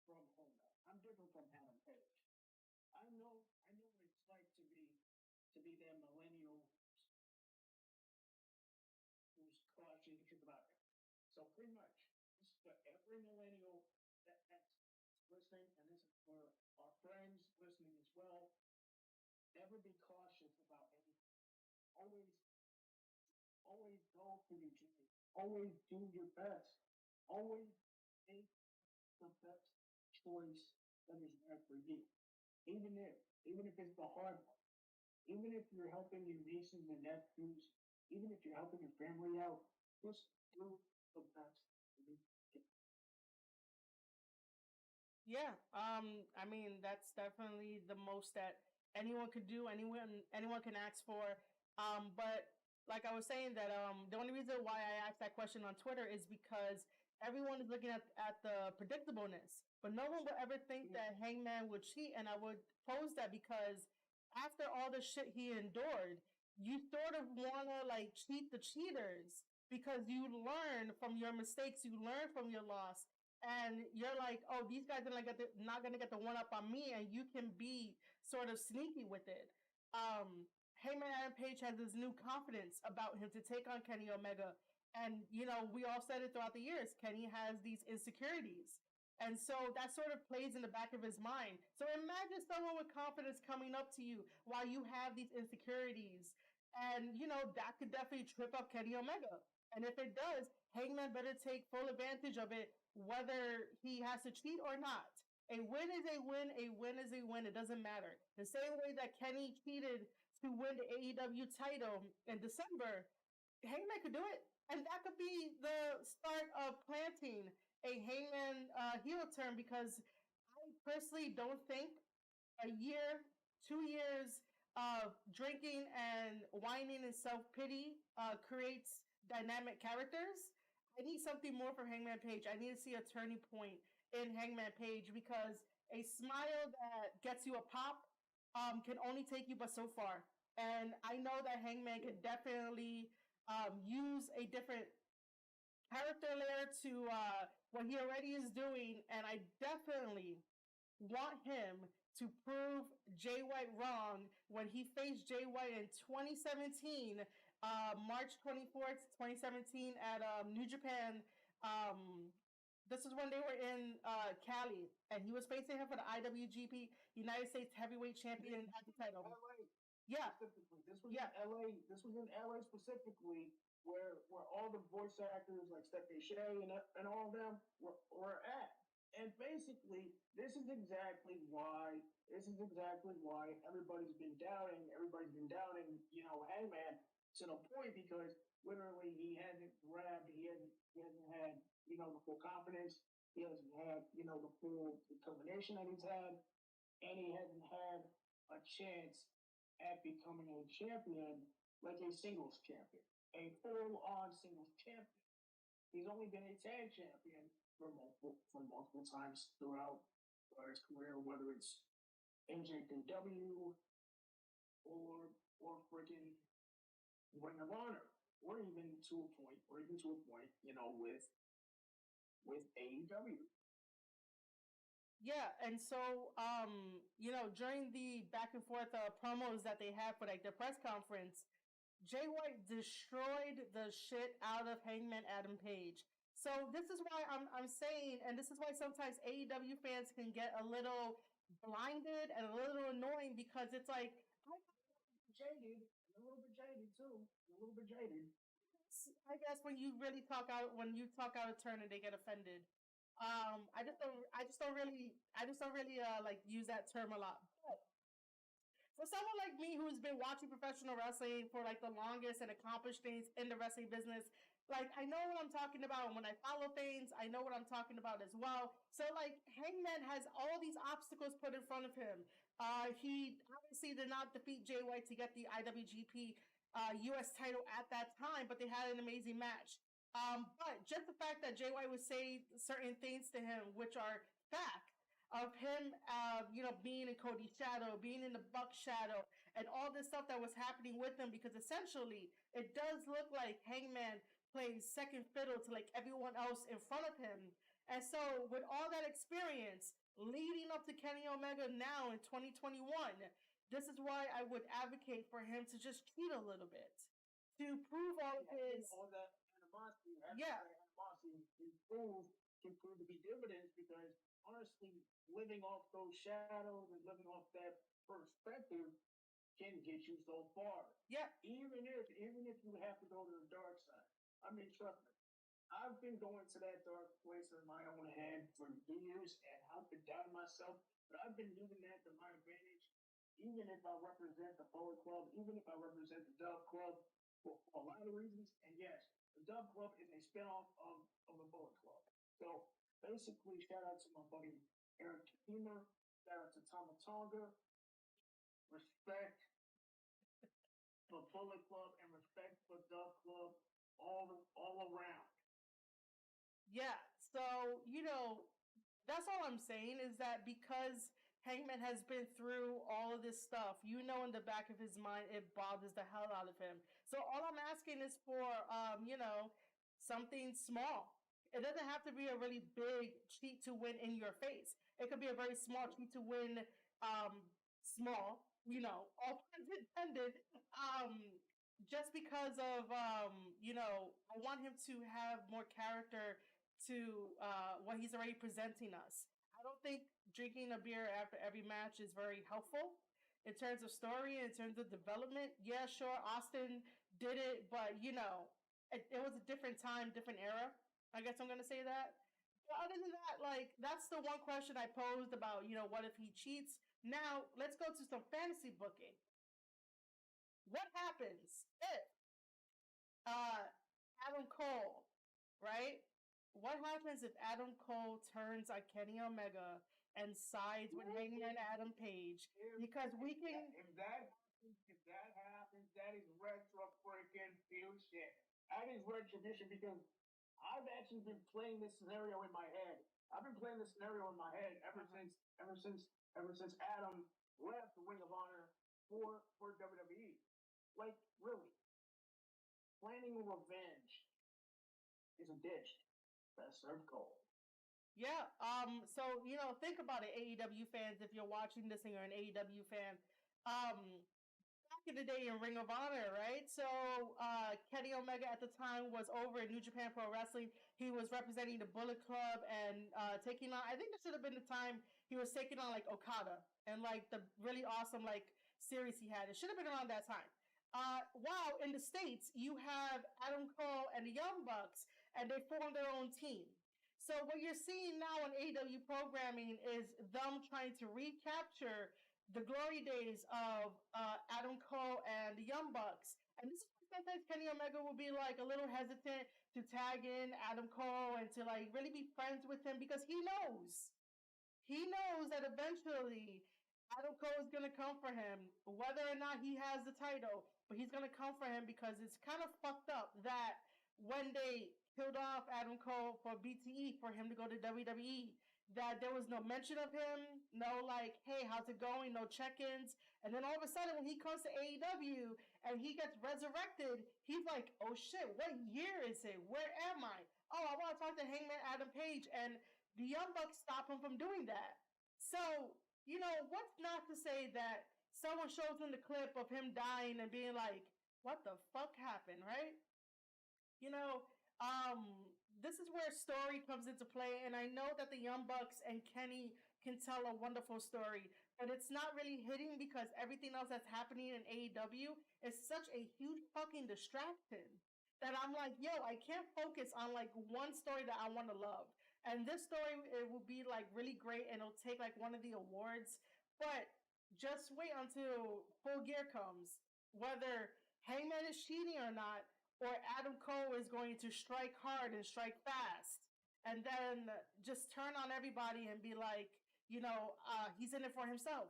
Honda. I'm different from Adam Page. I know what it's like to be that millennial who's cautious about it. So pretty much, this is for every millennial that's listening, and this is for our friends listening as well. Never be cautious about anything. Always, always go for your dream. Always do your best. Always make the best choice that is right for you. Even if it's the hard one. Even if you're helping your nieces and nephews, even if you're helping your family out, just do the best you can. yeah, I mean, that's definitely the most that anyone could do, anyone can ask for. But like I was saying that the only reason why I asked that question on Twitter is because everyone is looking at the predictableness, but no one would ever think Yeah. that Hangman would cheat, and I would pose that because after all the shit he endured, you sort of wanna like cheat the cheaters because you learn from your mistakes, you learn from your loss, and you're like, oh, these guys are not gonna get the one up on me, and you can be sort of sneaky with it. Heyman Adam Page has this new confidence about him to take on Kenny Omega, and we all said it throughout the years. Kenny has these insecurities, and so that sort of plays in the back of his mind. So imagine someone with confidence coming up to you while you have these insecurities, and that could definitely trip up Kenny Omega. And if it does, Hangman better take full advantage of it, whether he has to cheat or not. A win is a win, a win is a win. It doesn't matter. The same way that Kenny cheated to win the AEW title in December, Hangman could do it. And that could be the start of planting a Hangman heel turn because I personally don't think a year, 2 years of drinking and whining and self pity creates dynamic characters. I need something more from Hangman Page. I need to see a turning point in Hangman Page because a smile that gets you a pop can only take you but so far. And I know that Hangman could definitely use a different character layer to what he already is doing. And I definitely want him to prove Jay White wrong when he faced Jay White in 2017, March 24th, 2017, at New Japan. Um, this is when they were in Cali, and he was facing him for the IWGP United States Heavyweight Champion at the title. LA Yeah, specifically. This was yeah, in LA. This was in LA specifically, where all the voice actors like Stephanie Shea and all of them were at. And basically, this is exactly why everybody's been doubting, Hangman to the point because literally he hasn't had, the full confidence. He hasn't had, the full determination that he's had, and he hasn't had a chance at becoming a champion like a singles champion, a full-on singles champion. He's only been a tag champion for multiple times throughout his career, whether it's NJPW or freaking Ring of Honor, or even to a point, with AEW. yeah. And so, during the back and forth promos that they had for like their press conference, Jay White destroyed the shit out of Hangman Adam Page. So this is why I'm saying, and this is why sometimes AEW fans can get a little blinded and a little annoying because it's like Jaded, a little bit jaded too, a little bit jaded. I guess when you talk out of turn and they get offended. I just don't really like use that term a lot. But For someone like me who's been watching professional wrestling for like the longest and accomplished things in the wrestling business, like I know what I'm talking about. And when I follow things, I know what I'm talking about as well. So like Hangman has all these obstacles put in front of him. He obviously did not defeat Jay White to get the IWGP US title at that time, but they had an amazing match. But just the fact that Jay White would say certain things to him, which are fact, of him, being in Cody's shadow, being in the Buck's shadow, and all this stuff that was happening with him, because essentially it does look like Hangman plays second fiddle to like everyone else in front of him. And so, with all that experience leading up to Kenny Omega now in 2021, this is why I would advocate for him to just cheat a little bit to prove all of his. All that animosity, Yeah. animosity can prove to be dividends, because honestly, living off those shadows and living off that perspective can get you so far. Yeah. Even if you have to go to the dark side. I mean, trust me, I've been going to that dark place in my own head for years, and I've been doubting myself, but I've been using that to my advantage. Even if I represent the Bullet Club, even if I represent the Dove Club, for a lot of reasons. And yes, the Dove Club is a spinoff of the Bullet Club. So basically, shout out to my buddy Eric Kamer, shout out to Tama Tonga. Respect for Bullet Club and respect for Dove Club all around. Yeah, so that's all I'm saying, is that because Hangman has been through all of this stuff, in the back of his mind, it bothers the hell out of him. So all I'm asking is for, something small. It doesn't have to be a really big cheat to win in your face. It could be a very small cheat to win, small, all puns intended. Just because of, I want him to have more character to what he's already presenting us. I don't think drinking a beer after every match is very helpful in terms of story, in terms of development. Yeah, sure, Austin did it, but it was a different time, different era. I guess I'm gonna say that. But other than that, like that's the one question I posed about, what if he cheats? Now let's go to some fantasy booking. What happens if uh Adam Cole, right? What happens if Adam Cole turns on Kenny Omega and sides with Hangman Adam Page? Because we can. If that happens, that is retro freaking fusion. That is retribution, because I've actually been playing this scenario in my head. I've been playing this scenario in my head ever since Adam left the Ring of Honor for WWE. Like, really, planning revenge is a dish that's served cold. Yeah. So think about it, AEW fans. If you're watching this and you're an AEW fan, back in the day in Ring of Honor, right? So Kenny Omega at the time was over in New Japan Pro Wrestling. He was representing the Bullet Club and taking on. I think this should have been the time he was taking on like Okada and like the really awesome like series he had. It should have been around that time. Wow, in the States, you have Adam Cole and the Young Bucks, and they formed their own team. So what you're seeing now on AEW programming is them trying to recapture the glory days of Adam Cole and the Young Bucks. And this is why sometimes Kenny Omega will be like a little hesitant to tag in Adam Cole and to like really be friends with him, because he knows that eventually Adam Cole is going to come for him, whether or not he has the title, but he's going to come for him, because it's kind of fucked up that when they killed off Adam Cole for BTE for him to go to WWE, that there was no mention of him, no like, hey, how's it going, no check-ins, and then all of a sudden when he comes to AEW and he gets resurrected, he's like, oh shit, what year is it? Where am I? Oh, I want to talk to Hangman Adam Page, and the Young Bucks stop him from doing that. So, what's not to say that someone shows him the clip of him dying and being like, what the fuck happened, right? This is where story comes into play, and I know that the Young Bucks and Kenny can tell a wonderful story, but it's not really hitting because everything else that's happening in AEW is such a huge fucking distraction that I'm like, yo, I can't focus on like one story that I want to love. And this story, it will be like really great and it'll take like one of the awards, but just wait until Full Gear comes. Whether Hangman is cheating or not, or Adam Cole is going to strike hard and strike fast, and then just turn on everybody and be like, he's in it for himself.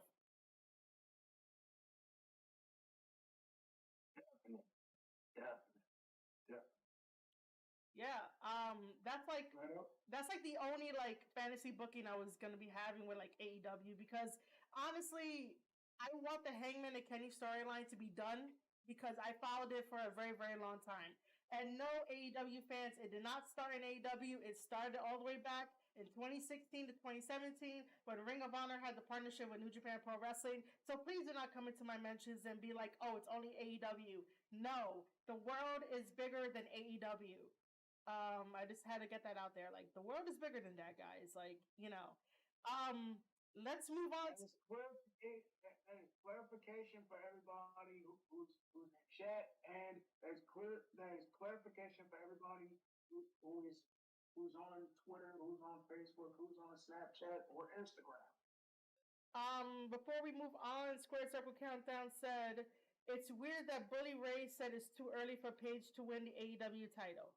Yeah, that's like the only like fantasy booking I was gonna be having with like AEW, because honestly, I want the Hangman and Kenny storyline to be done because I followed it for a very, very long time. And no, AEW fans, it did not start in AEW. It started all the way back in 2016 to 2017 when Ring of Honor had the partnership with New Japan Pro Wrestling. So please do not come into my mentions and be like, oh, it's only AEW. No, the world is bigger than AEW. I just had to get that out there. Like, the world is bigger than that, guys. Like, let's move on. That is clarification for everybody who's in chat, and that is clarification for everybody who's on Twitter, who's on Facebook, who's on Snapchat or Instagram. Before we move on, Squared Circle Countdown said, it's weird that Bully Ray said it's too early for Paige to win the AEW title.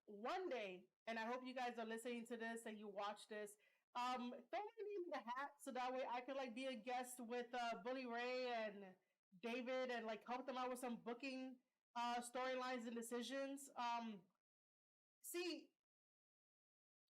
One day, and I hope you guys are listening to this and you watch this, throw my name in the hat so that way I could like be a guest with Bully Ray and David and like help them out with some booking storylines and decisions. See,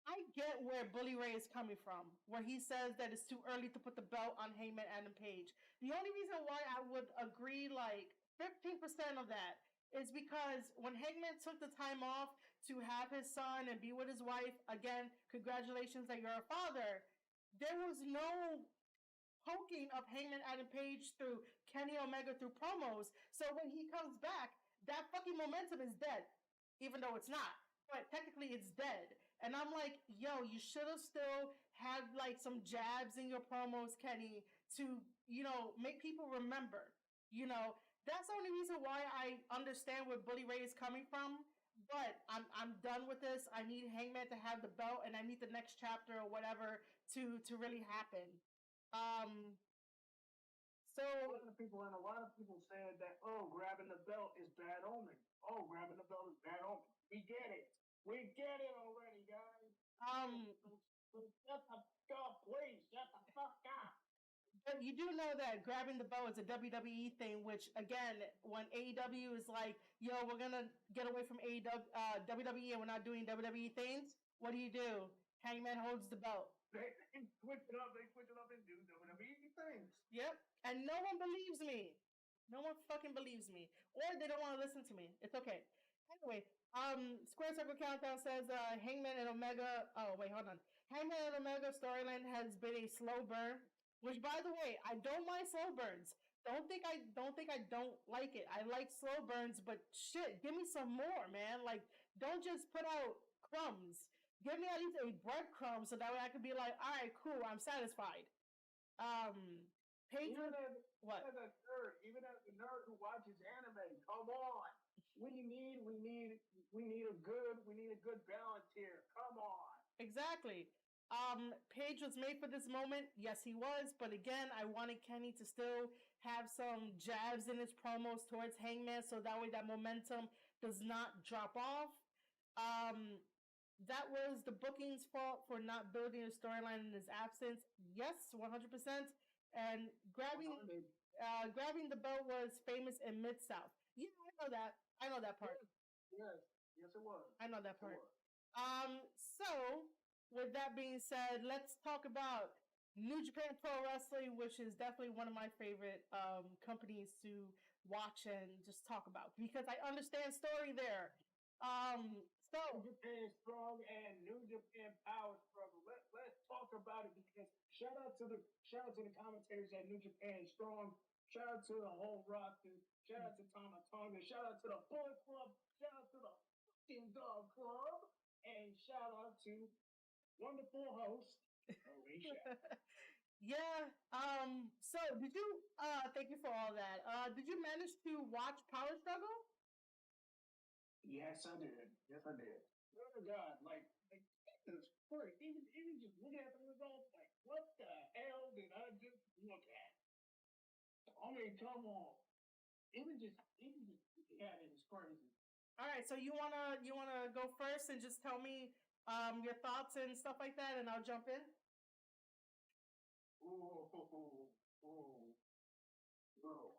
I get where Bully Ray is coming from, where he says that it's too early to put the belt on Heyman Adam Page. The only reason why I would agree like 15% of that is because when Hangman took the time off to have his son and be with his wife, again, congratulations that you're a father, there was no poking of Hangman Adam Page through Kenny Omega through promos. So when he comes back, that fucking momentum is dead, even though it's not. But technically it's dead. And I'm like, yo, you should have still had like some jabs in your promos, Kenny, to, make people remember. That's the only reason why I understand where Bully Ray is coming from. But I'm done with this. I need Hangman to have the belt, and I need the next chapter or whatever to really happen. So a lot of people said that, oh, grabbing the belt is bad omen. Oh, grabbing the belt is bad omen. We get it. We get it already, guys. So shut the fuck, please. Shut the fuck up. But you do know that grabbing the belt is a WWE thing, which, again, when AEW is like, yo, we're going to get away from WWE and we're not doing WWE things, what do? Hangman holds the belt. They switch it up and do WWE things. Yep. And no one believes me. No one fucking believes me. Or they don't want to listen to me. It's okay. Anyway, Square Circle Countdown says Hangman and Omega... Oh, wait, hold on. Hangman and Omega storyline has been a slow burn. Which, by the way, I don't mind slow burns. Don't think I don't like it. I like slow burns, but shit, give me some more, man. Like, don't just put out crumbs. Give me at least a breadcrumb so that way I could be like, all right, cool, I'm satisfied. Even as a nerd who watches anime, come on. We need a good balance here. Come on. Exactly. Paige was made for this moment. Yes, he was. But again, I wanted Kenny to still have some jabs in his promos towards Hangman so that way that momentum does not drop off. That was the booking's fault for not building a storyline in his absence. Yes, 100%. And grabbing the belt was famous in Mid-South. Yeah, I know that part. Yes, it was. I know that part. So with that being said, let's talk about New Japan Pro Wrestling, which is definitely one of my favorite companies to watch and just talk about because I understand story there. So New Japan Strong and New Japan Power Struggle. Let's talk about it because shout out to the commentators at New Japan Strong. Shout out to the whole roster. Shout out to Tama Tonga. Shout out to the Bullet Club. Shout out to the fucking Dog Club. And shout out to wonderful host, Alicia. Yeah. So did you thank you for all that. Did you manage to watch Power Struggle? Yes, I did. Oh God, like this first, even just looking at the results, like What the hell did I just look at? I mean, come on. Images, yeah, it is crazy. All right, so you wanna go first and just tell me your thoughts and stuff like that, and I'll jump in. Oh, bro,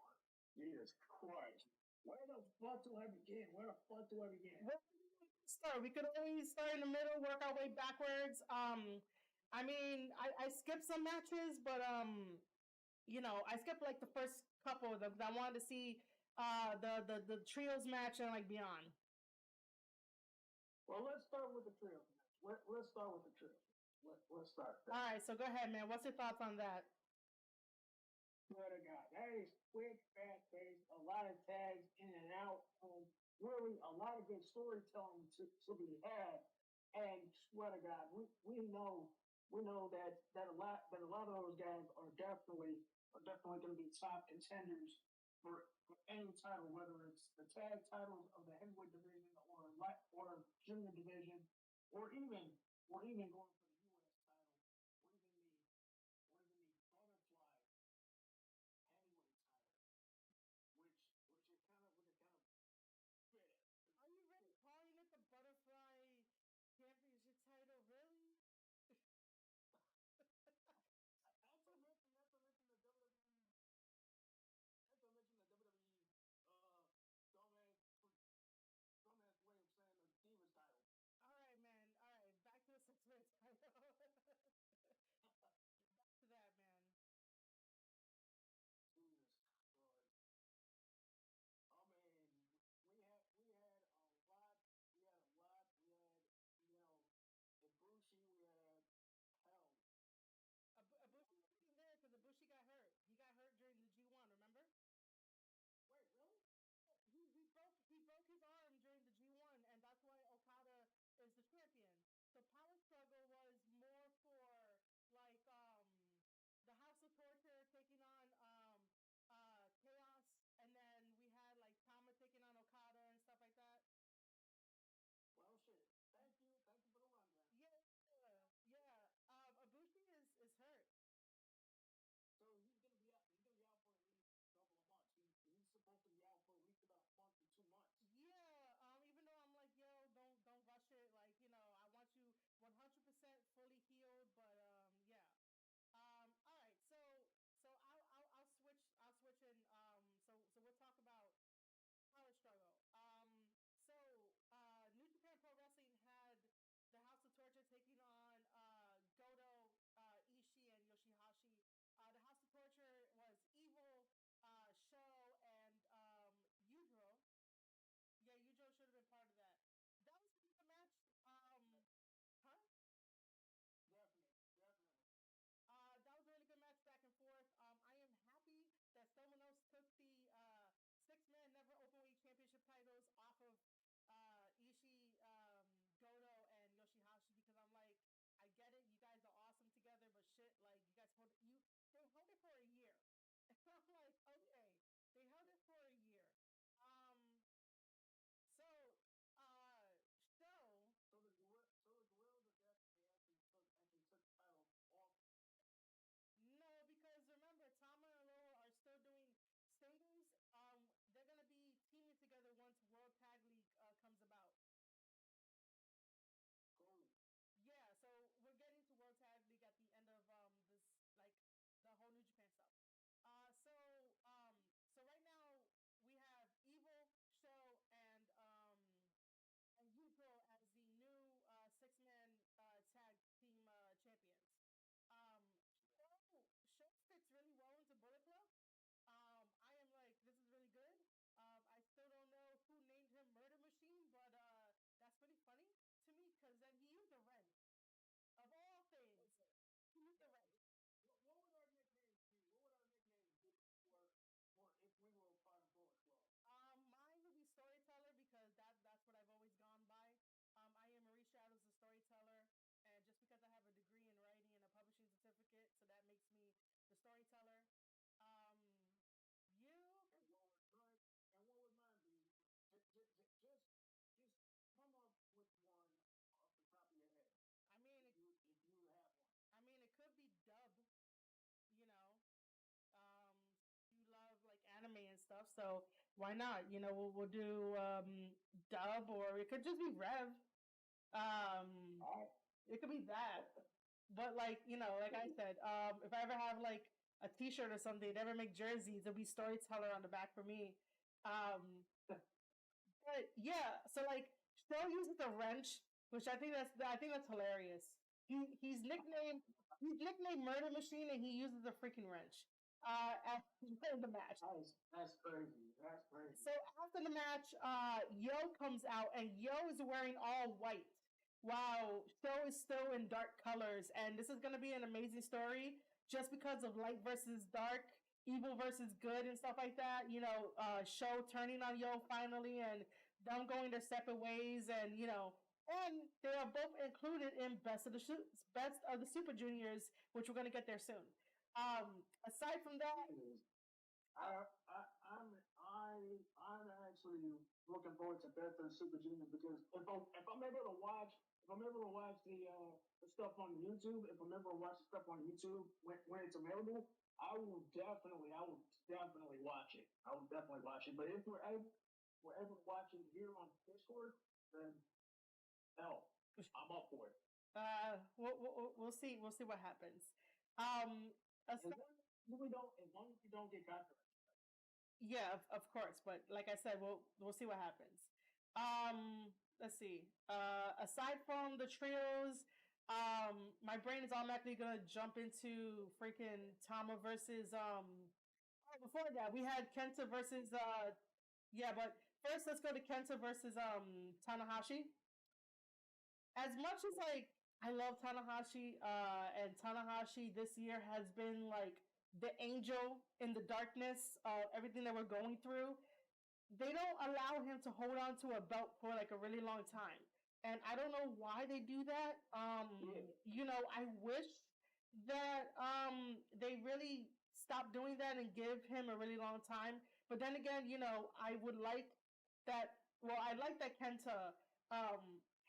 Jesus Christ! Where the fuck do I begin? Where do you want to start? We could always start in the middle, work our way backwards. I mean, I skipped some matches, but I skipped like the first couple of them because I wanted to see the trios match and like beyond. Well, let's start with the trio match. Let's start with the trio. Let's start there. All right, so go ahead, man. What's your thoughts on that? Swear to God, that is quick, fast paced, a lot of tags in and out, really a lot of good storytelling to be had. And swear to God, we know that a lot of those guys are definitely going to be top contenders for any title, whether it's the tag titles of the heavyweight division or junior division, or even going for the U.S. title, or even the butterfly heavyweight title, which is kind of fit. Are you really calling it the butterfly championship title? Really? Not to mention the WWE, dumbass way of saying the Divas title. All right, man. All right, back to the six-man tag so why not? We'll do dub, or it could just be Rev. It could be that. But like I said, if I ever have like a T-shirt or something, never make jerseys, it'll be Storyteller on the back for me. But yeah, so like Show uses the wrench, which I think that's hilarious. He's nicknamed Murder Machine, and he uses the freaking wrench. After the match. That's crazy. That's crazy. So after the match, Yo comes out, and Yo is wearing all white, while Show is still in dark colors. And this is going to be an amazing story, just because of light versus dark, evil versus good, and stuff like that. Show turning on Yo finally, and them going their separate ways, and and they are both included in Best of the Super Juniors, which we're going to get there soon. Aside from that, I'm actually looking forward to Best of the Super Junior, because if I'm able to watch the stuff on YouTube, if I'm able to watch the stuff on YouTube when it's available, I will definitely watch it. I will definitely watch it. But if we're able to watch it here on Discord, then hell, I'm up for it. We'll see. We'll see what happens. As long as we don't get copyright. Yeah, of course. But like I said, we'll see what happens. Let's see. Aside from the trios, my brain is automatically gonna jump into freaking Tama versus before that, we had Kenta versus yeah, but first let's go to Kenta versus Tanahashi. As much as like I love Tanahashi, and Tanahashi this year has been like the angel in the darkness of everything that we're going through. They don't allow him to hold on to a belt for like a really long time. And I don't know why they do that. I wish that they really stop doing that and give him a really long time. But then again, I would like that. Well, I like that Kenta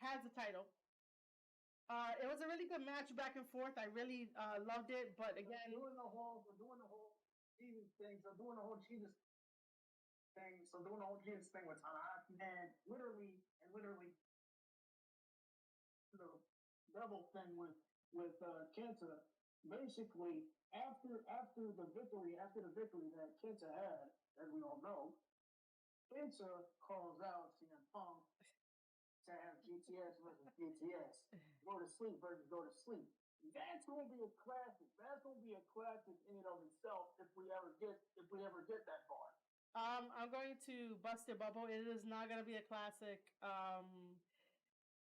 has the title. It was a really good match back and forth. I really loved it. But again, we're doing the whole Jesus thing. So doing the whole Jesus thing. So doing the whole Jesus thing with Tanahashi, and literally the double thing with Kenta. Basically, after the victory that Kenta had, as we all know, Kenta calls out CM Punk to have GTS versus GTS. Go to sleep versus go to sleep. That's gonna be a classic. That's gonna be a classic in and of itself if we ever get that far. I'm going to bust your bubble. It is not gonna be a classic.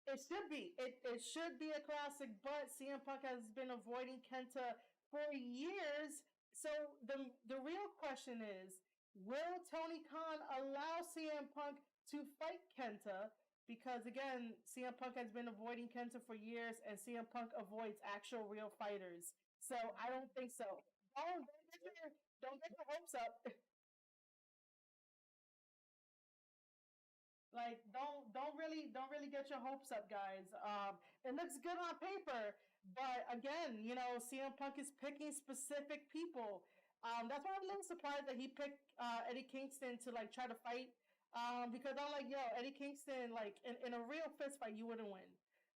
It should be. It should be a classic, but CM Punk has been avoiding Kenta for years. So the real question is, will Tony Khan allow CM Punk to fight Kenta? Because again, CM Punk has been avoiding Kenta for years, and CM Punk avoids actual real fighters. So I don't think so. Don't get your hopes up. Like don't really get your hopes up, guys. It looks good on paper, but again, CM Punk is picking specific people. That's why I'm a little surprised that he picked Eddie Kingston to like try to fight. Because I'm like, yo, Eddie Kingston, like in a real fist fight, you wouldn't win.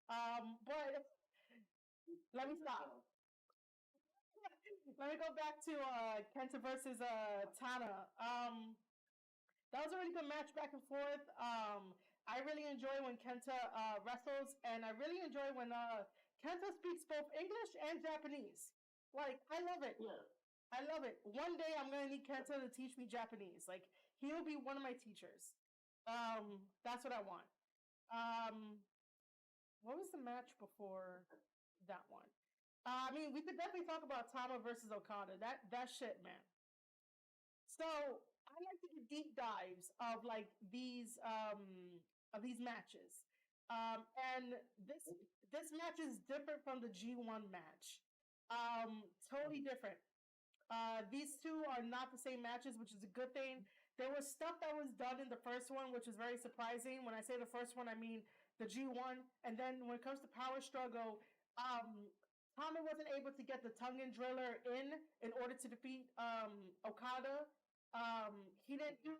But let me stop. Let me go back to Kenta versus Tana. That was a really good match back and forth. I really enjoy when Kenta wrestles, and I really enjoy when Kenta speaks both English and Japanese. Like, I love it. Yeah. I love it. One day I'm gonna need Kenta to teach me Japanese. Like, he'll be one of my teachers. That's what I want. What was the match before that one? I mean, we could definitely talk about Tama versus Okada. That shit, man. So I like to do deep dives of like these matches. And this match is different from the G1 match. Totally different. These two are not the same matches, which is a good thing. There was stuff that was done in the first one, which is very surprising. When I say the first one, I mean the G1. And then when it comes to Power Struggle, Tama wasn't able to get the Tongan Driller in order to defeat Okada. He didn't do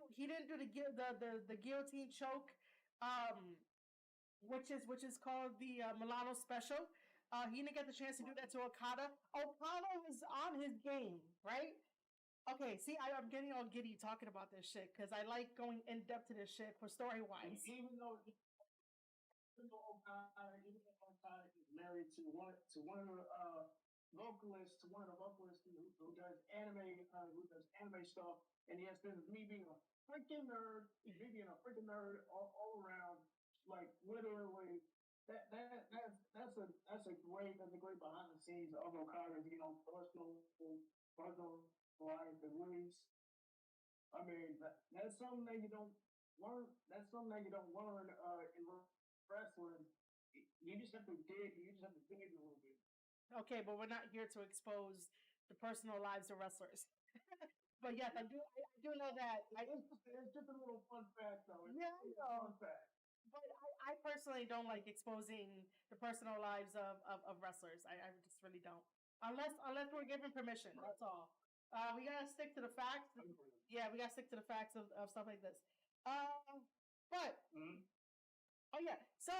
the guillotine choke, which is called the Milano Special. He didn't get the chance to do that to Okada. Okada was on his game, right? Okay, see, I'm getting all giddy talking about this shit because I like going in depth to this shit for story wise. Even though Okada is married to one of the vocalists, who does anime stuff, and yes, this is me being a freaking nerd, all around, like literally. That's a great behind the scenes of Okada's personal life and ways. I mean, that's something that you don't learn. That's something that you don't learn in wrestling. You just have to dig. You just have to dig a little bit. Okay, but we're not here to expose the personal lives of wrestlers. But yes, I do know that. It's just a little fun fact, though. Yeah, I know. Fun fact. But I personally don't like exposing the personal lives of wrestlers. I just really don't. Unless we're given permission. That's all. We gotta stick to the facts. Yeah, we gotta stick to the facts of stuff like this. But oh yeah, so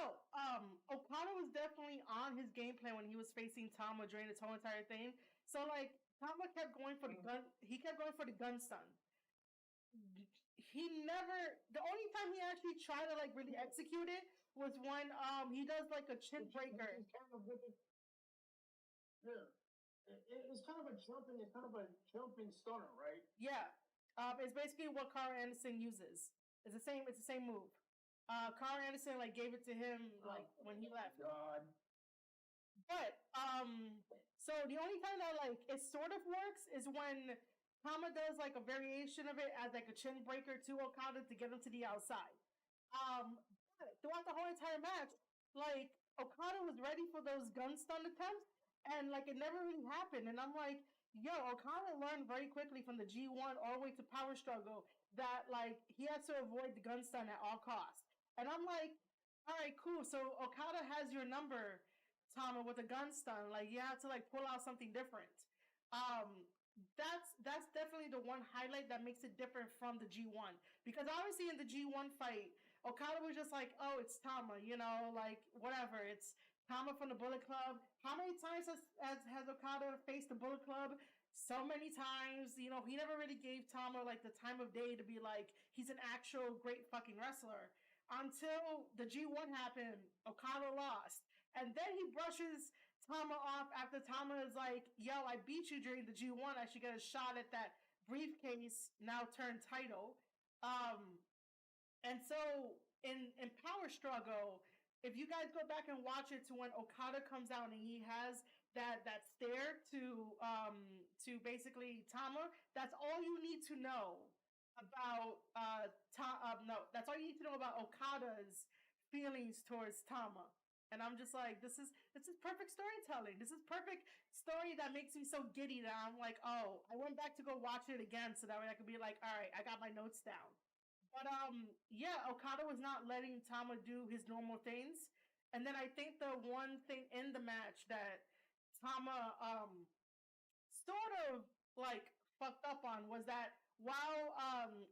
Okada was definitely on his game plan when he was facing Tama during this whole entire thing. So like Tama kept going for the gun. He kept going for the gun stun. He never. The only time he actually tried to like really execute it was when he does like a chin breaker. It's kind of a jumping stunner, right? Yeah. It's basically what Carl Anderson uses. It's the same move. Carl Anderson like gave it to him like when he left. God. But so the only time that like it sort of works is when Tama does like a variation of it as like a chin breaker to Okada to get him to the outside. But throughout the whole entire match, like Okada was ready for those gun stun attempts, and like it never really happened. And I'm like, yo, Okada learned very quickly from the G1 all the way to Power Struggle that like he has to avoid the gun stun at all costs. And I'm like, all right, cool. So Okada has your number, Tama, with a gun stun. Like you have to like pull out something different. Um, that's definitely the one highlight that makes it different from the G1, because obviously in the G1 fight, Okada was just like, oh, it's Tama, you know, like whatever, it's Tama from the Bullet Club. How many times has Okada faced the Bullet Club? So many times, you know, he never really gave Tama like the time of day to be like he's an actual great fucking wrestler until the G1 happened. Okada lost, and then he brushes Tama off after Tama is like, yo, I beat you during the G1. I should get a shot at that briefcase, now turned title. And so in Power Struggle, if you guys go back and watch it to when Okada comes out and he has that stare to basically Tama, that's all you need to know about that's all you need to know about Okada's feelings towards Tama. And I'm just like, this is perfect storytelling. This is perfect story that makes me so giddy that I'm like, oh, I went back to go watch it again so that way I could be like, all right, I got my notes down. But yeah, Okada was not letting Tama do his normal things. And then I think the one thing in the match that Tama sort of like fucked up on was that while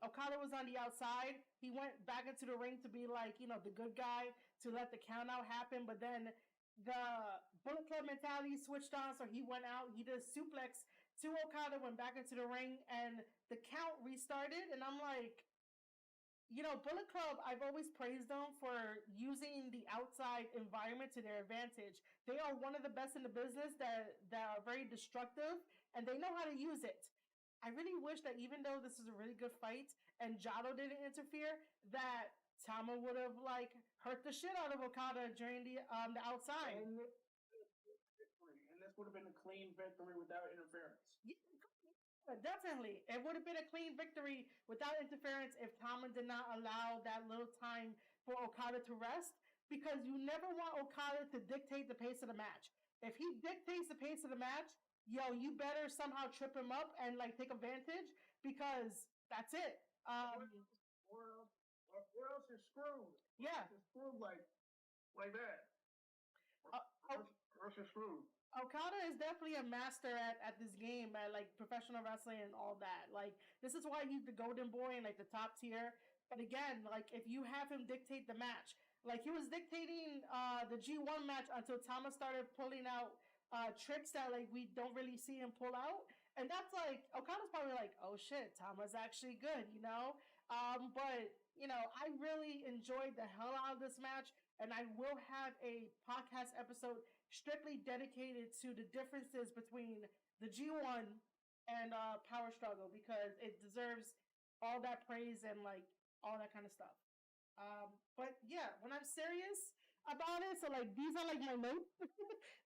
Okada was on the outside, he went back into the ring to be like, you know, the good guy to let the count out happen. But then the Bullet Club mentality switched on, so he went out. He did a suplex to Okada, went back into the ring, and the count restarted. And I'm like, you know, Bullet Club, I've always praised them for using the outside environment to their advantage. They are one of the best in the business that are very destructive, and they know how to use it. I really wish that even though this is a really good fight and Jado didn't interfere, that Tama would have like hurt the shit out of Okada during the outside. And this would have been a clean victory without interference. Yeah, definitely. It would have been a clean victory without interference if Tama did not allow that little time for Okada to rest, because you never want Okada to dictate the pace of the match. If he dictates the pace of the match, yo, you better somehow trip him up and like take advantage, because that's it. Or else you're screwed. Yeah. You're screwed like that. Or else you're screwed. Okada is definitely a master at this game, at like professional wrestling and all that. Like this is why he's the golden boy and like the top tier. But again, like if you have him dictate the match, like he was dictating the G1 match until Thomas started pulling out tricks that like we don't really see him pull out. And that's like Okada's probably like, oh shit, Thomas actually good, you know? But you know, I really enjoyed the hell out of this match, and I will have a podcast episode strictly dedicated to the differences between the G1 and Power Struggle because it deserves all that praise and like all that kind of stuff. But yeah, when I'm serious about it, so like these are like my notes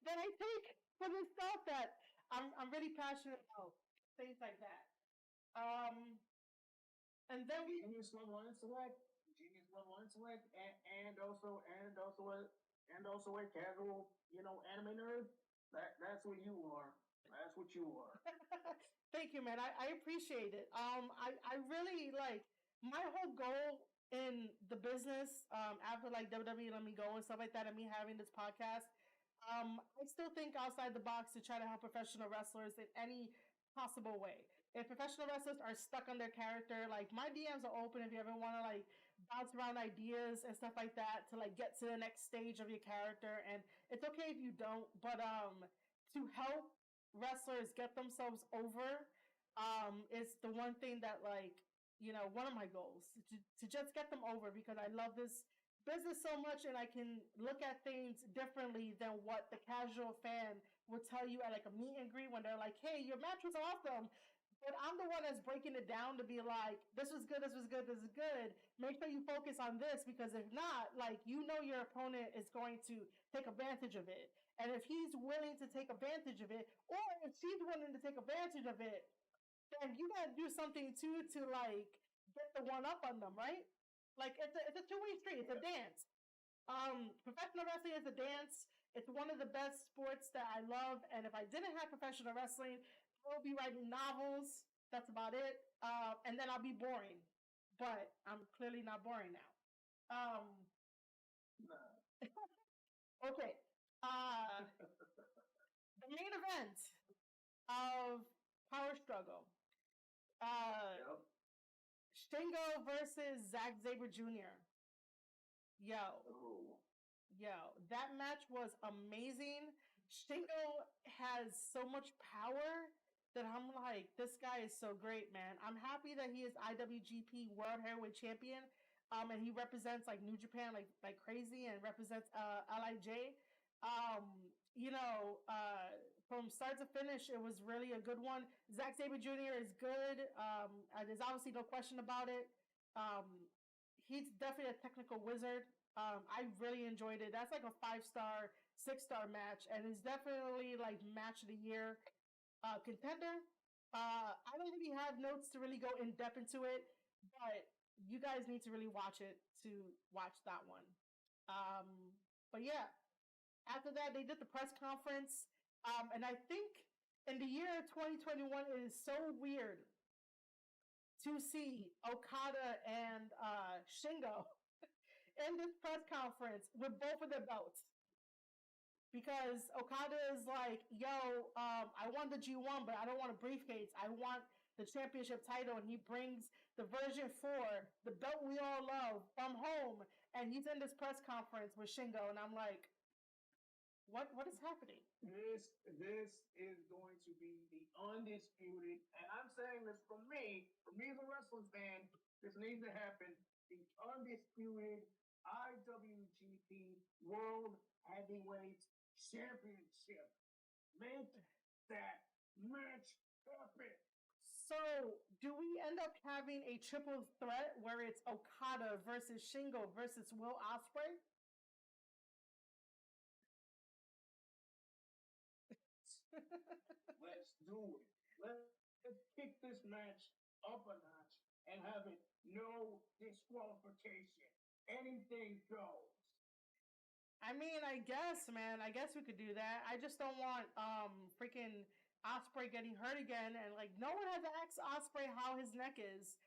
that I take for this stuff that I'm really passionate about things like that. Um, and then we Genius level intellect, genius level intellect, and also a casual, anime nerd. That's what you are. That's what you are. thank you, man. I appreciate it. I really like my whole goal in the business, after like WWE let me go and stuff like that, and me having this podcast. I still think outside the box to try to help professional wrestlers in any possible way. If professional wrestlers are stuck on their character, like my DMs are open if you ever want to like bounce around ideas and stuff like that to like get to the next stage of your character. And it's okay if you don't, but to help wrestlers get themselves over is the one thing that like one of my goals to just get them over because I love this business so much and I can look at things differently than what the casual fan would tell you at like a meet and greet when they're like, hey, your match was awesome. But I'm the one that's breaking it down to be like, this was good, this was good, this is good. Make sure you focus on this because if not, like, your opponent is going to take advantage of it. And if he's willing to take advantage of it, or if she's willing to take advantage of it, then you gotta do something too to like get the one up on them, right? Like it's a two-way street, it's a dance. Professional wrestling is a dance. It's one of the best sports that I love. And if I didn't have professional wrestling, I would be writing novels. That's about it. And then I'll be boring. But I'm clearly not boring now. Um, Nah. okay. Uh, the main event of Power Struggle. Yep. Shingo versus Zach Zaber Jr. Yo, Oh. that match was amazing. Shingo has so much power that I'm like, this guy is so great, man. I'm happy that he is IWGP World Heavyweight Champion. And he represents like New Japan like crazy and represents LIJ. From start to finish, it was really a good one. Zack Sabre Jr. is good. There's obviously no question about it. Um, he's definitely a technical wizard. I really enjoyed it. That's like a 5-star, 6-star match, and it's definitely like match of the year contender. I don't really have notes to really go in depth into it, but you guys need to really watch it to watch that one. But yeah, after that they did the press conference, and I think in the year 2021 it is so weird to see Okada and Shingo in this press conference with both of their belts. Because Okada is like, yo, I won the G1, but I don't want a briefcase. I want the championship title. And he brings the version 4, the belt we all love, from home. And he's in this press conference with Shingo. And I'm like, what is happening? This is going to be the undisputed, and I'm saying this for me as a wrestling fan, this needs to happen. The undisputed IWGP World Heavyweight Championship. Make that match happen. So, do we end up having a triple threat where it's Okada versus Shingo versus Will Ospreay? Let's do it. Let's kick this match up a notch and have it no disqualification. Anything goes. I mean, I guess, man. I guess we could do that. I just don't want freaking Osprey getting hurt again, and like no one has asked Osprey how his neck is.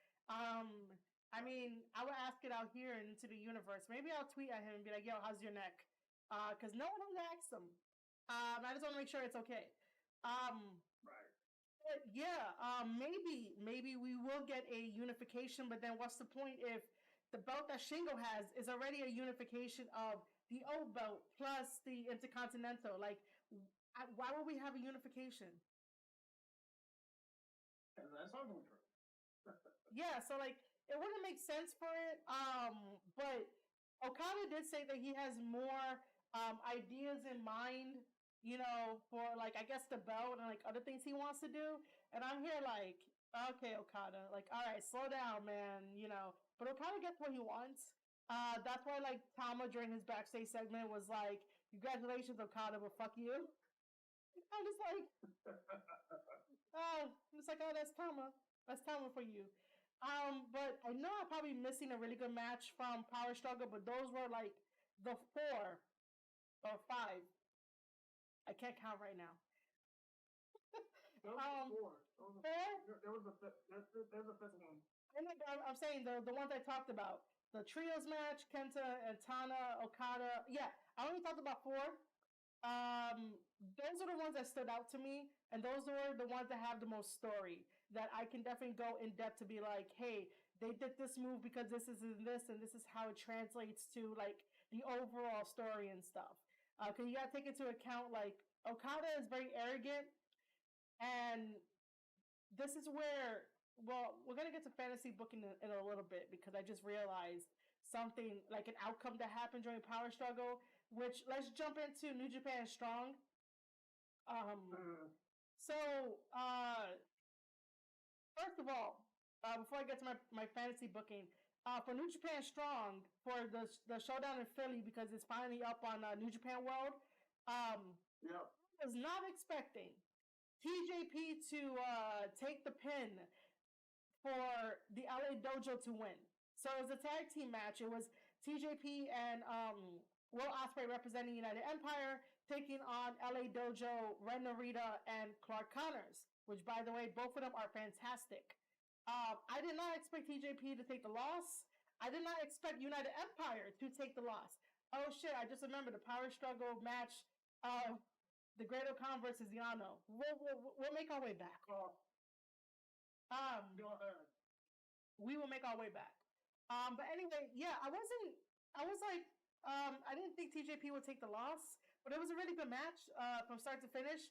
I mean, I would ask it out here into the universe. Maybe I'll tweet at him and be like, "Yo, how's your neck?" Because no one has asked him. I just want to make sure it's okay. Right. But yeah, maybe we will get a unification, but then what's the point if the belt that Shingo has is already a unification of the old belt plus the Intercontinental? Like, why would we have a unification? And that's not true. Yeah, so like it wouldn't make sense for it. But Okada did say that he has more ideas in mind, you know, for like I guess the belt and like other things he wants to do. And I'm here like, okay, Okada, like, all right, slow down, man, you know. But Okada gets what he wants. That's why like Tama during his backstage segment was like, congratulations, Okada, but fuck you. I'm just like, I'm just like, oh, that's Tama. That's Tama for you. But I know I'm probably missing a really good match from Power Struggle, but those were like the 4 or 5. I can't count right now. Those Um, four. 4? There was there's a fifth one. I'm saying the ones I talked about. The trios match, Kenta and Tana, Okada. Yeah, I only talked about 4. Those are the ones that stood out to me, and those were the ones that have the most story that I can definitely go in depth to be like, hey, they did this move because this is this, and this is how it translates to like the overall story and stuff. Because you gotta take into account like Okada is very arrogant, and this is where well we're gonna get to fantasy booking in a little bit because I just realized something like an outcome that happened during Power Struggle, which let's jump into New Japan Strong. So first of all, before I get to my fantasy booking, for New Japan Strong for the showdown in Philly because it's finally up on New Japan World. Yeah. I was not expecting TJP to take the pin for the LA Dojo to win. So it was a tag team match. It was TJP and Will Ospreay representing United Empire taking on LA Dojo, Ren Narita, and Clark Connors, which, by the way, both of them are fantastic. I did not expect TJP to take the loss. I did not expect United Empire to take the loss. Oh shit, I just remembered the Power Struggle match. The Great O'Khan versus Yano. We'll make our way back. Go ahead. We will make our way back. But anyway, yeah, I was like, I didn't think TJP would take the loss, but it was a really good match from start to finish.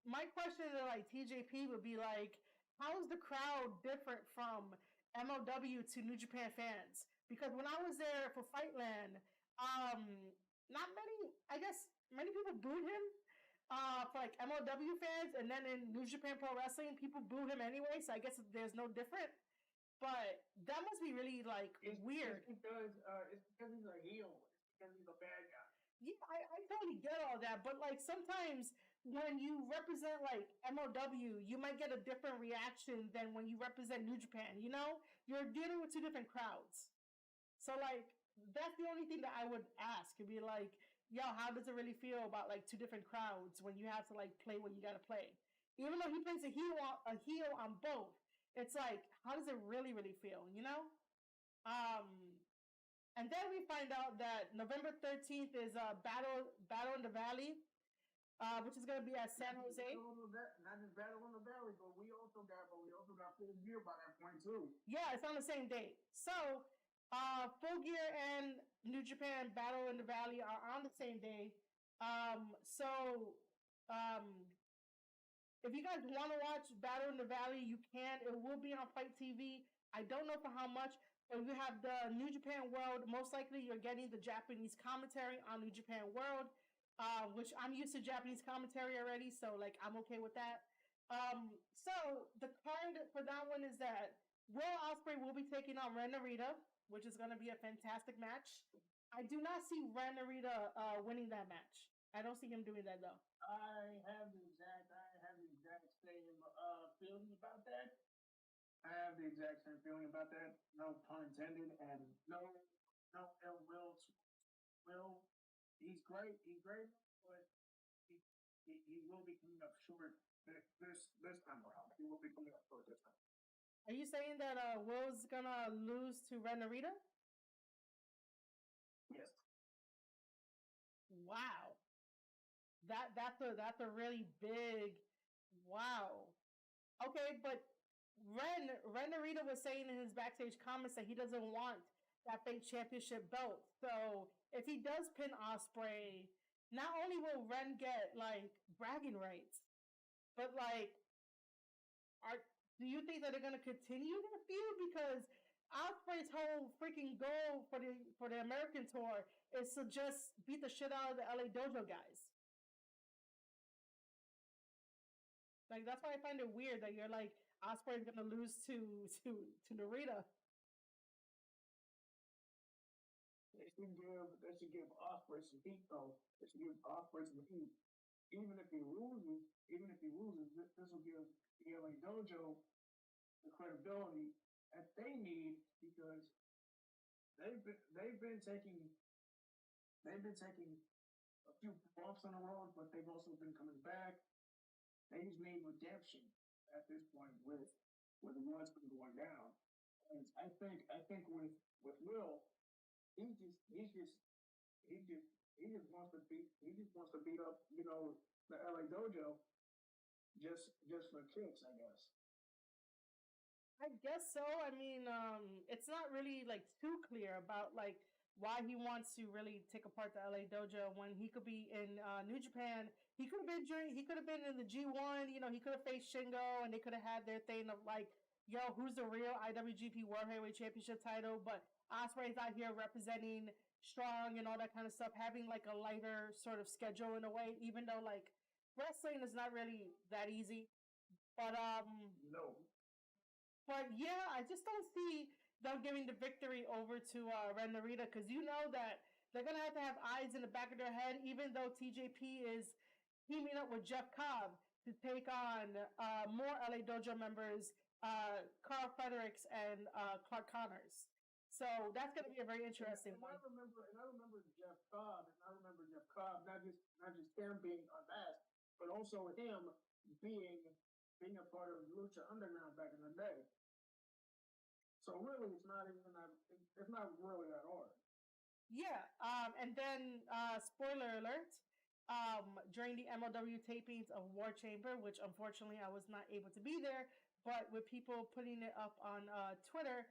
My question to like TJP would be like, how is the crowd different from MLW to New Japan fans? Because when I was there for Fightland, not many, I guess many people booed him for like MLW fans, and then in New Japan Pro Wrestling, people boo him anyway. So I guess there's no different. But that must be really like weird. It's because he's a heel. It's because he's a bad guy. Yeah, I totally get all that, but like sometimes when you represent like MLW, you might get a different reaction than when you represent New Japan. You know, you're dealing with 2 different crowds. So like that's the only thing that I would ask. It'd be like, yo, how does it really feel about like 2 different crowds when you have to like play what you gotta play? Even though he plays a heel on both, it's like, how does it really feel? You know? And then we find out that November 13th is a battle in the Valley, which is gonna be at San Jose. Not just Battle in the Valley, but we also got Full Gear by that point too. Yeah, it's on the same date. So Full Gear and New Japan Battle in the Valley are on the same day. If you guys want to watch Battle in the Valley, you can. It will be on Fight TV. I don't know for how much, but you have the New Japan World. Most likely, you're getting the Japanese commentary on New Japan World, which I'm used to Japanese commentary already, so like I'm okay with that. So the card for that one is that Will Ospreay will be taking on Ren Narita, which is going to be a fantastic match. I do not see Ren Narita winning that match. I don't see him doing that though. I have the exact same feeling about that. I have the exact same feeling about that. No pun intended, and no ill will. Will, he's great, but he will be coming up short this time around. He will be coming up short this time. Are you saying that Will's gonna lose to Ren Narita? Yes. Wow. That's a really big wow. Okay, but Ren Narita was saying in his backstage comments that he doesn't want that fake championship belt. So if he does pin Ospreay, not only will Ren get like bragging rights, but like, do you think that they're gonna continue that feud? Because Ospreay's whole freaking goal for the American tour is to just beat the shit out of the LA Dojo guys. Like that's why I find it weird that you're like Ospreay's gonna lose to Narita. They should give Ospreay some heat though. They should give Ospreay some heat. Even if he loses, this will give the LA Dojo the credibility that they need because they've been taking a few bumps on the road, but they've also been coming back. They just need redemption at this point with what's been going down. And I think with Will, he just wants to beat up, you know, the LA Dojo just for kicks, I guess. I guess so. I mean, it's not really like too clear about like why he wants to really take apart the LA Dojo when he could be in New Japan. He could have been in the G1. You know, he could have faced Shingo, and they could have had their thing of like, yo, who's the real IWGP World Heavyweight Championship title? But Ospreay's out here representing Strong and all that kind of stuff, having like a lighter sort of schedule in a way, even though like wrestling is not really that easy. But no. But yeah, I just don't see them giving the victory over to Ren Narita because you know that they're gonna have eyes in the back of their head, even though TJP is teaming up with Jeff Cobb to take on more LA Dojo members, Carl Fredericks and Clark Connors. So that's gonna be a very interesting one. I remember Jeff Cobb, not just him being unmasked, but also him being a part of Lucha Underground back in the day. So really, it's not really that hard. Yeah, and then spoiler alert, during the MLW tapings of War Chamber, which unfortunately I was not able to be there, but with people putting it up on Twitter,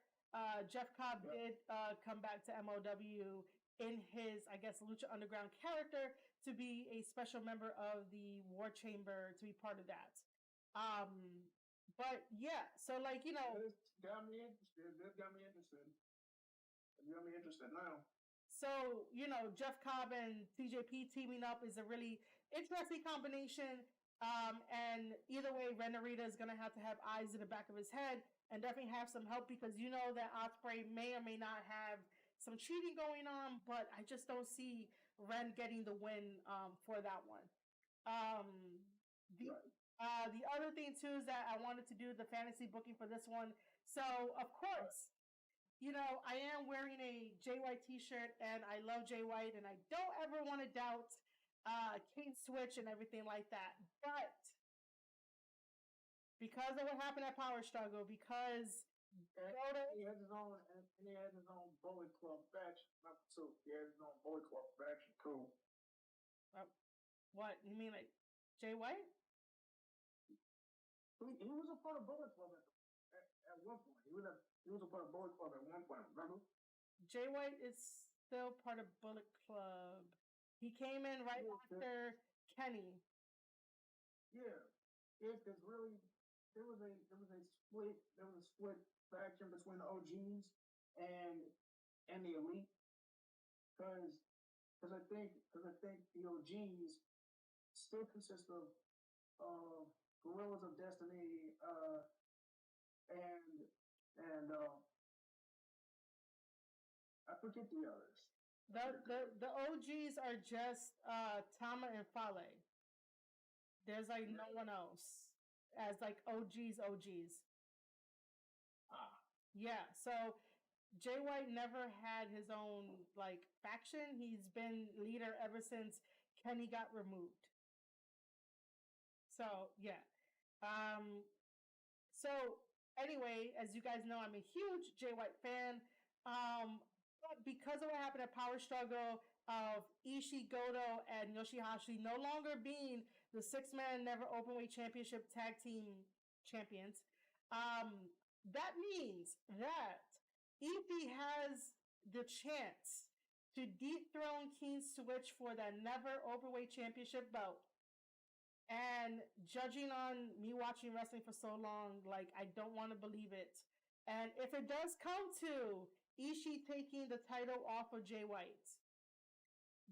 Jeff Cobb did come back to MLW in his, I guess, Lucha Underground character to be a special member of the War Chamber, to be part of that. But yeah, so like, you know, This got me interested now. So, you know, Jeff Cobb and TJP teaming up is a really interesting combination. And either way, Ren Narita is going to have eyes in the back of his head and definitely have some help because you know that Ospreay may or may not have some cheating going on, but I just don't see Ren getting the win for that one. The other thing too is that I wanted to do the fantasy booking for this one. So, of course, you know, I am wearing a Jay White t-shirt and I love Jay White and I don't ever want to doubt King Switch and everything like that. But because of what happened at Power Struggle, because he had his own Bullet Club faction. Not two. He had his own Bullet Club faction. Cool. What? You mean like Jay White? He was a part of Bullet Club at one point. He was a part of Bullet Club at one point, remember? Jay White is still part of Bullet Club. He came in right after Kenny. Yeah. Because really there was a split faction between the OGs and the Elite. Because I think the OGs still consist of Guerrillas of Destiny and I forget the others. The OGs are just Tama and Fale. There's like no one else as like OGs. Yeah, so Jay White never had his own like faction. He's been leader ever since Kenny got removed. So yeah. So anyway, as you guys know, I'm a huge Jay White fan. But because of what happened at Power Struggle, of Ishii, Goto, and Yoshihashi no longer being the 6-man Never Openweight Championship Tag Team champions, that means that Ishii has the chance to dethrone King Switch for that Never Openweight Championship belt. And judging on me watching wrestling for so long, like, I don't want to believe it. And if it does come to Ishii taking the title off of Jay White,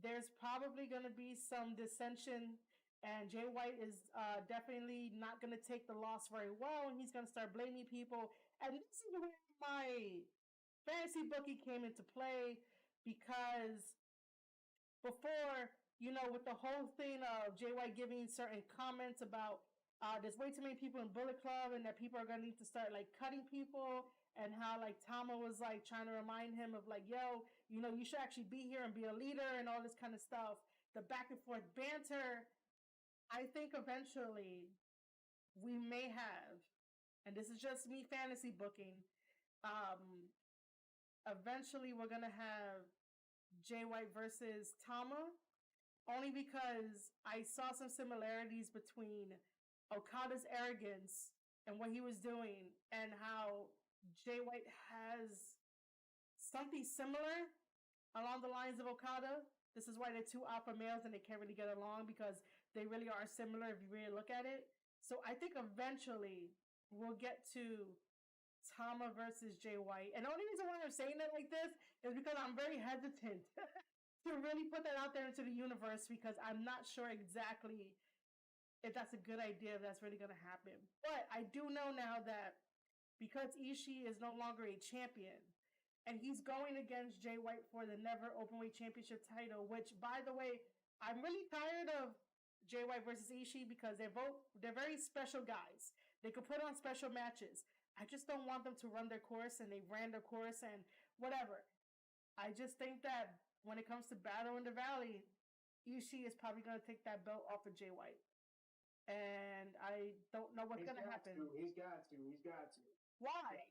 there's probably going to be some dissension, and Jay White is definitely not going to take the loss very well, and he's going to start blaming people. And this is where my fantasy bookie came into play, because before, with the whole thing of Jay White giving certain comments about there's way too many people in Bullet Club and that people are going to need to start like cutting people, and how like Tama was like trying to remind him of like, yo, you should actually be here and be a leader and all this kind of stuff. The back and forth banter. I think eventually we may have, and this is just me fantasy booking, eventually we're going to have Jay White versus Tama, only because I saw some similarities between Okada's arrogance and what he was doing, and how Jay White has something similar along the lines of Okada. This is why they're two alpha males and they can't really get along, because they really are similar if you really look at it. So I think eventually we'll get to Tama versus Jay White. And the only reason why I'm saying it like this is because I'm very hesitant to really put that out there into the universe, because I'm not sure exactly if that's a good idea, if that's really going to happen. But I do know now that because Ishii is no longer a champion, and he's going against Jay White for the Never Openweight Championship title, which, by the way, I'm really tired of Jay White versus Ishii, because they're very special guys. They could put on special matches. I just don't want them to run their course, and they ran their course and whatever. I just think that when it comes to Battle in the Valley, Ishii is probably going to take that belt off of Jay White. And I don't know what's going to happen. He's got to. Why?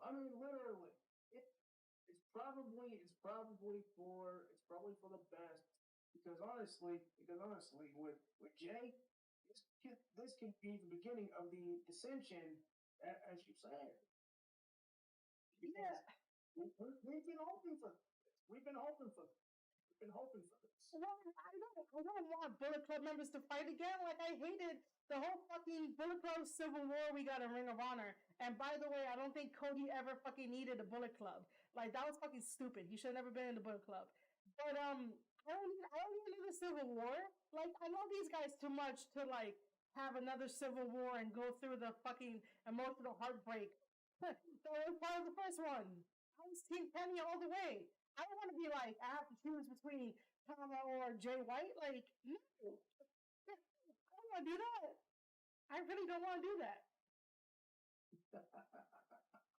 I mean, literally, it's probably for the best, because honestly, with Jay, this can be the beginning of the dissension, as you said. Yeah. We've been hoping for this. We've been hoping for this. Well, I don't want Bullet Club members to fight again. Like, I hated the whole fucking Bullet Club Civil War we got in Ring of Honor. And by the way, I don't think Cody ever fucking needed a Bullet Club. Like, that was fucking stupid. He should have never been in the Bullet Club. But I don't need another Civil War. Like, I love these guys too much to like have another Civil War and go through the fucking emotional heartbreak. That was part of the first one. I was Team Penny all the way. I don't want to be like, I have to choose between Tama or Jay White. Like, no. I don't want to do that. I really don't want to do that.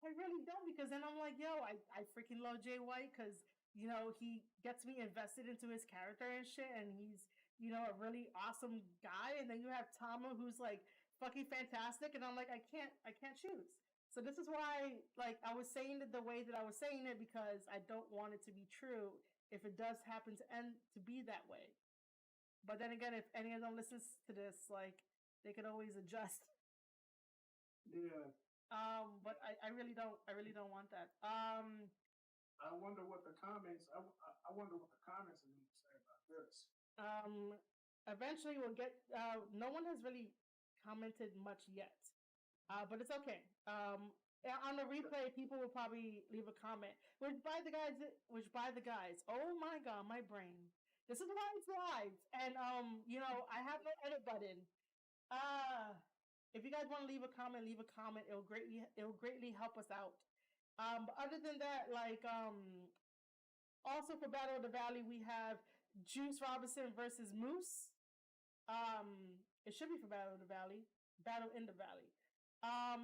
I really don't, because then I'm like, yo, I freaking love Jay White, because, he gets me invested into his character and shit, and he's, a really awesome guy. And then you have Tama, who's like fucking fantastic, and I'm like, I can't choose. So this is why, like, I was saying it the way that I was saying it, because I don't want it to be true if it does happen to be that way. But then again, if any of them listens to this, like, they could always adjust. Yeah. But I really don't want that. I wonder what the comments. I wonder what the comments are going to say about this. Eventually we'll get. No one has really commented much yet. But it's okay. On the replay, people will probably leave a comment. Which by the guys. Oh my god, my brain. This is why it's live, and I have no edit button. If you guys want to leave a comment, leave a comment. It'll greatly help us out. But other than that, like also for Battle of the Valley, we have Juice Robinson versus Moose. It should be for Battle in the Valley. I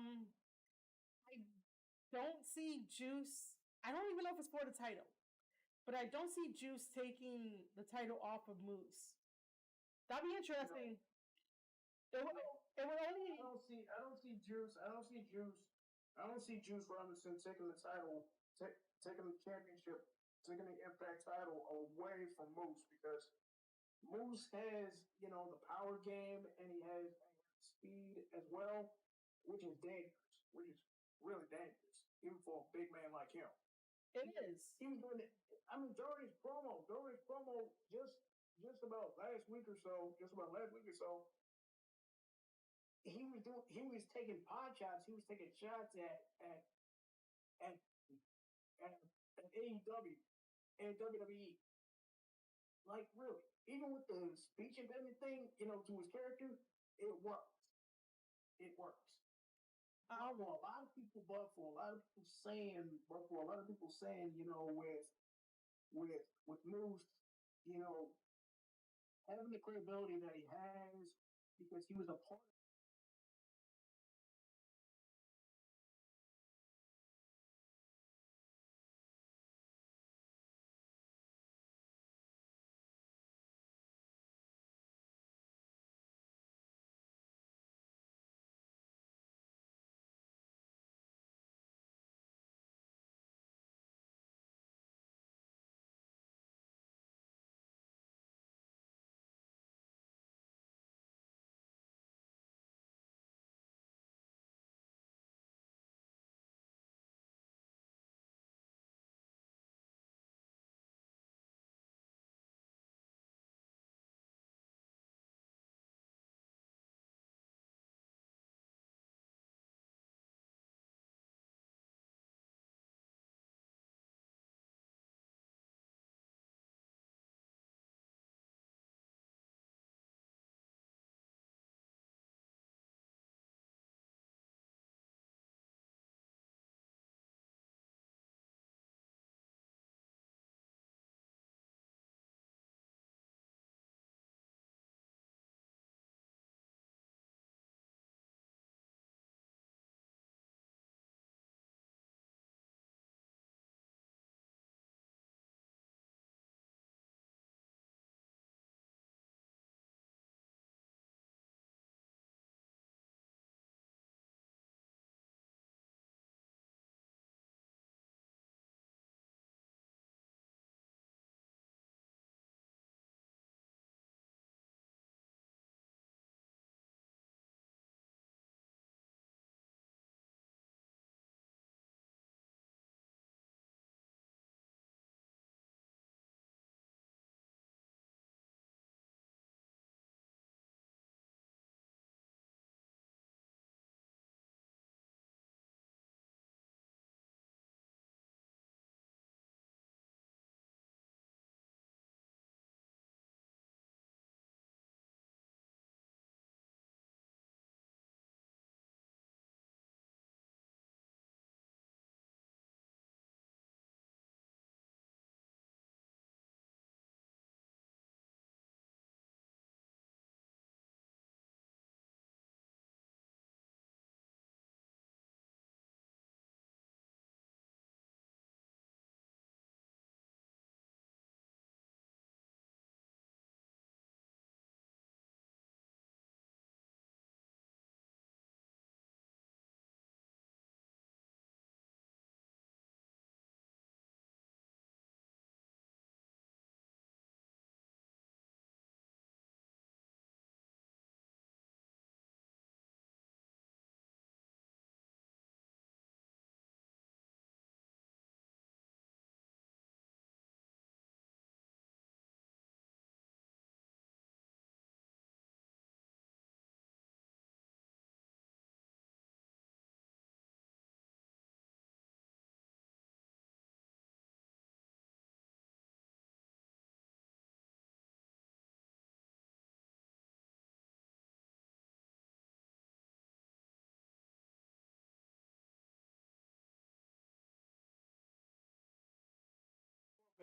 don't see Juice. I don't even know if it's for the title, but I don't see Juice taking the title off of Moose. That'd be interesting. It would only. I don't see Juice Robinson taking the title, taking the championship taking the Impact title away from Moose because Moose has, the power game and he has speed as well, which is dangerous, which is really dangerous, even for a big man like him. It is. He was doing it. I mean, Darby's promo just about last week or so, he was taking pot shots, he was taking shots at AEW and WWE. Like really, even with the speech impediment thing, to his character, it works. It works. For a lot of people, for a lot of people saying, with Moose, having the credibility that he has because he was a part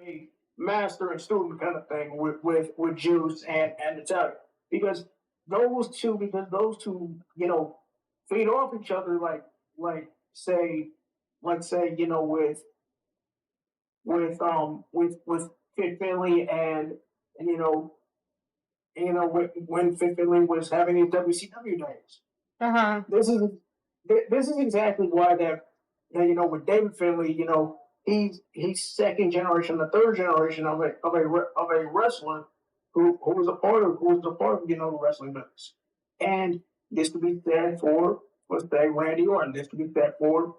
of a master and student kind of thing with Jews and Italian because those two feed off each other like say with Fit Finley and when Fit Finley was having his WCW days. Uh-huh. This is exactly why that with David Finley he's second generation, the third generation of a wrestler who was a part of the wrestling business. And this could be said for say Randy Orton. This could be said for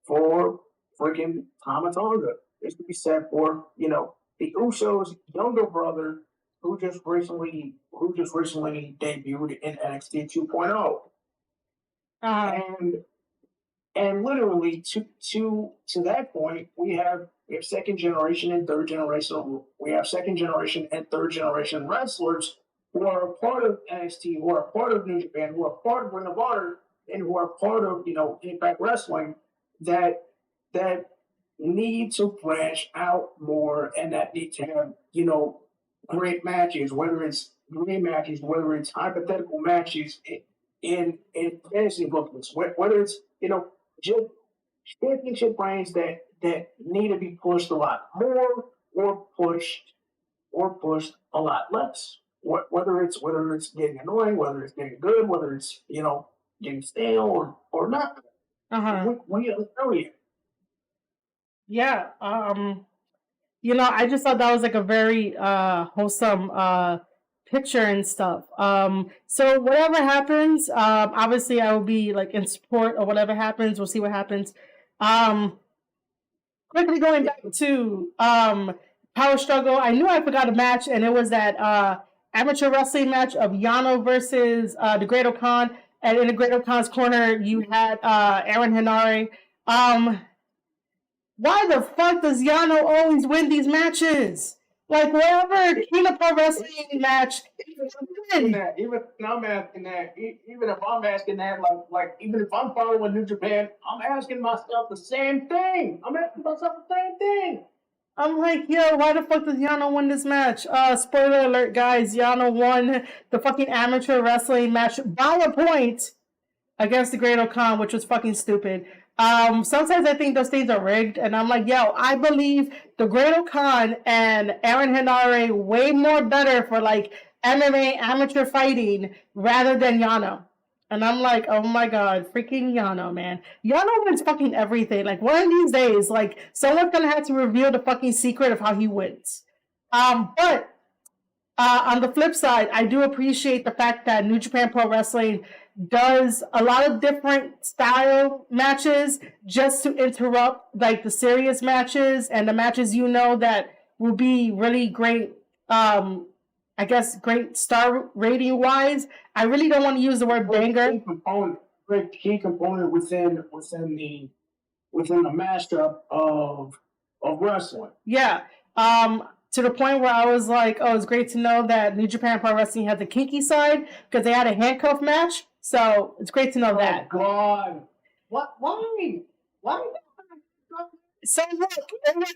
for freaking Tama Tonga. This could be said for the Usos' younger brother who just recently debuted in NXT 2.0. And literally to that point, we have second generation and third generation. We have second generation and third generation wrestlers who are a part of NXT, who are a part of New Japan, who are part of Ring of Honor, and who are part of Impact Wrestling that need to branch out more and that need to have great matches, whether it's dream matches, whether it's hypothetical matches in fantasy bookings, whether it's just championship reigns that need to be pushed a lot more or pushed a lot less. Whether it's getting annoying, whether it's getting good, whether it's getting stale or not. We don't know yet. Yeah. I just thought that was like a very wholesome picture and stuff. So whatever happens, obviously I will be like in support of whatever happens. We'll see what happens. Quickly going back to Power Struggle, I knew I forgot a match, and it was that amateur wrestling match of Yano versus the Great Kahn. And in the Great Khan's corner, you had Aaron Henare. Why the fuck does Yano always win these matches? Like, whatever Kena Pro Wrestling match, even if I'm asking that, like even if I'm following New Japan, I'm asking myself the same thing. I'm like, yo, why the fuck does Yano win this match? Spoiler alert, guys. Yano won the fucking amateur wrestling match by a point against the Great Khan, which was fucking stupid. Sometimes I think those things are rigged, and I'm like, yo, I believe the Great Khan and Aaron Henare way more better for like MMA amateur fighting rather than Yano. And I'm like, oh my god, freaking Yano, man. Yano wins fucking everything. Like, one of these days, like, someone's gonna have to reveal the fucking secret of how he wins. But on the flip side, I do appreciate the fact that New Japan Pro Wrestling does a lot of different style matches just to interrupt like the serious matches and the matches that will be really great, I guess great star rating wise. I really don't want to use the word banger. Key component within the mashup of wrestling. Yeah. To the point where I was like, oh, it's great to know that New Japan Pro Wrestling has a kinky side because they had a handcuff match. So it's great to know that. Oh, God. What? Why? So look,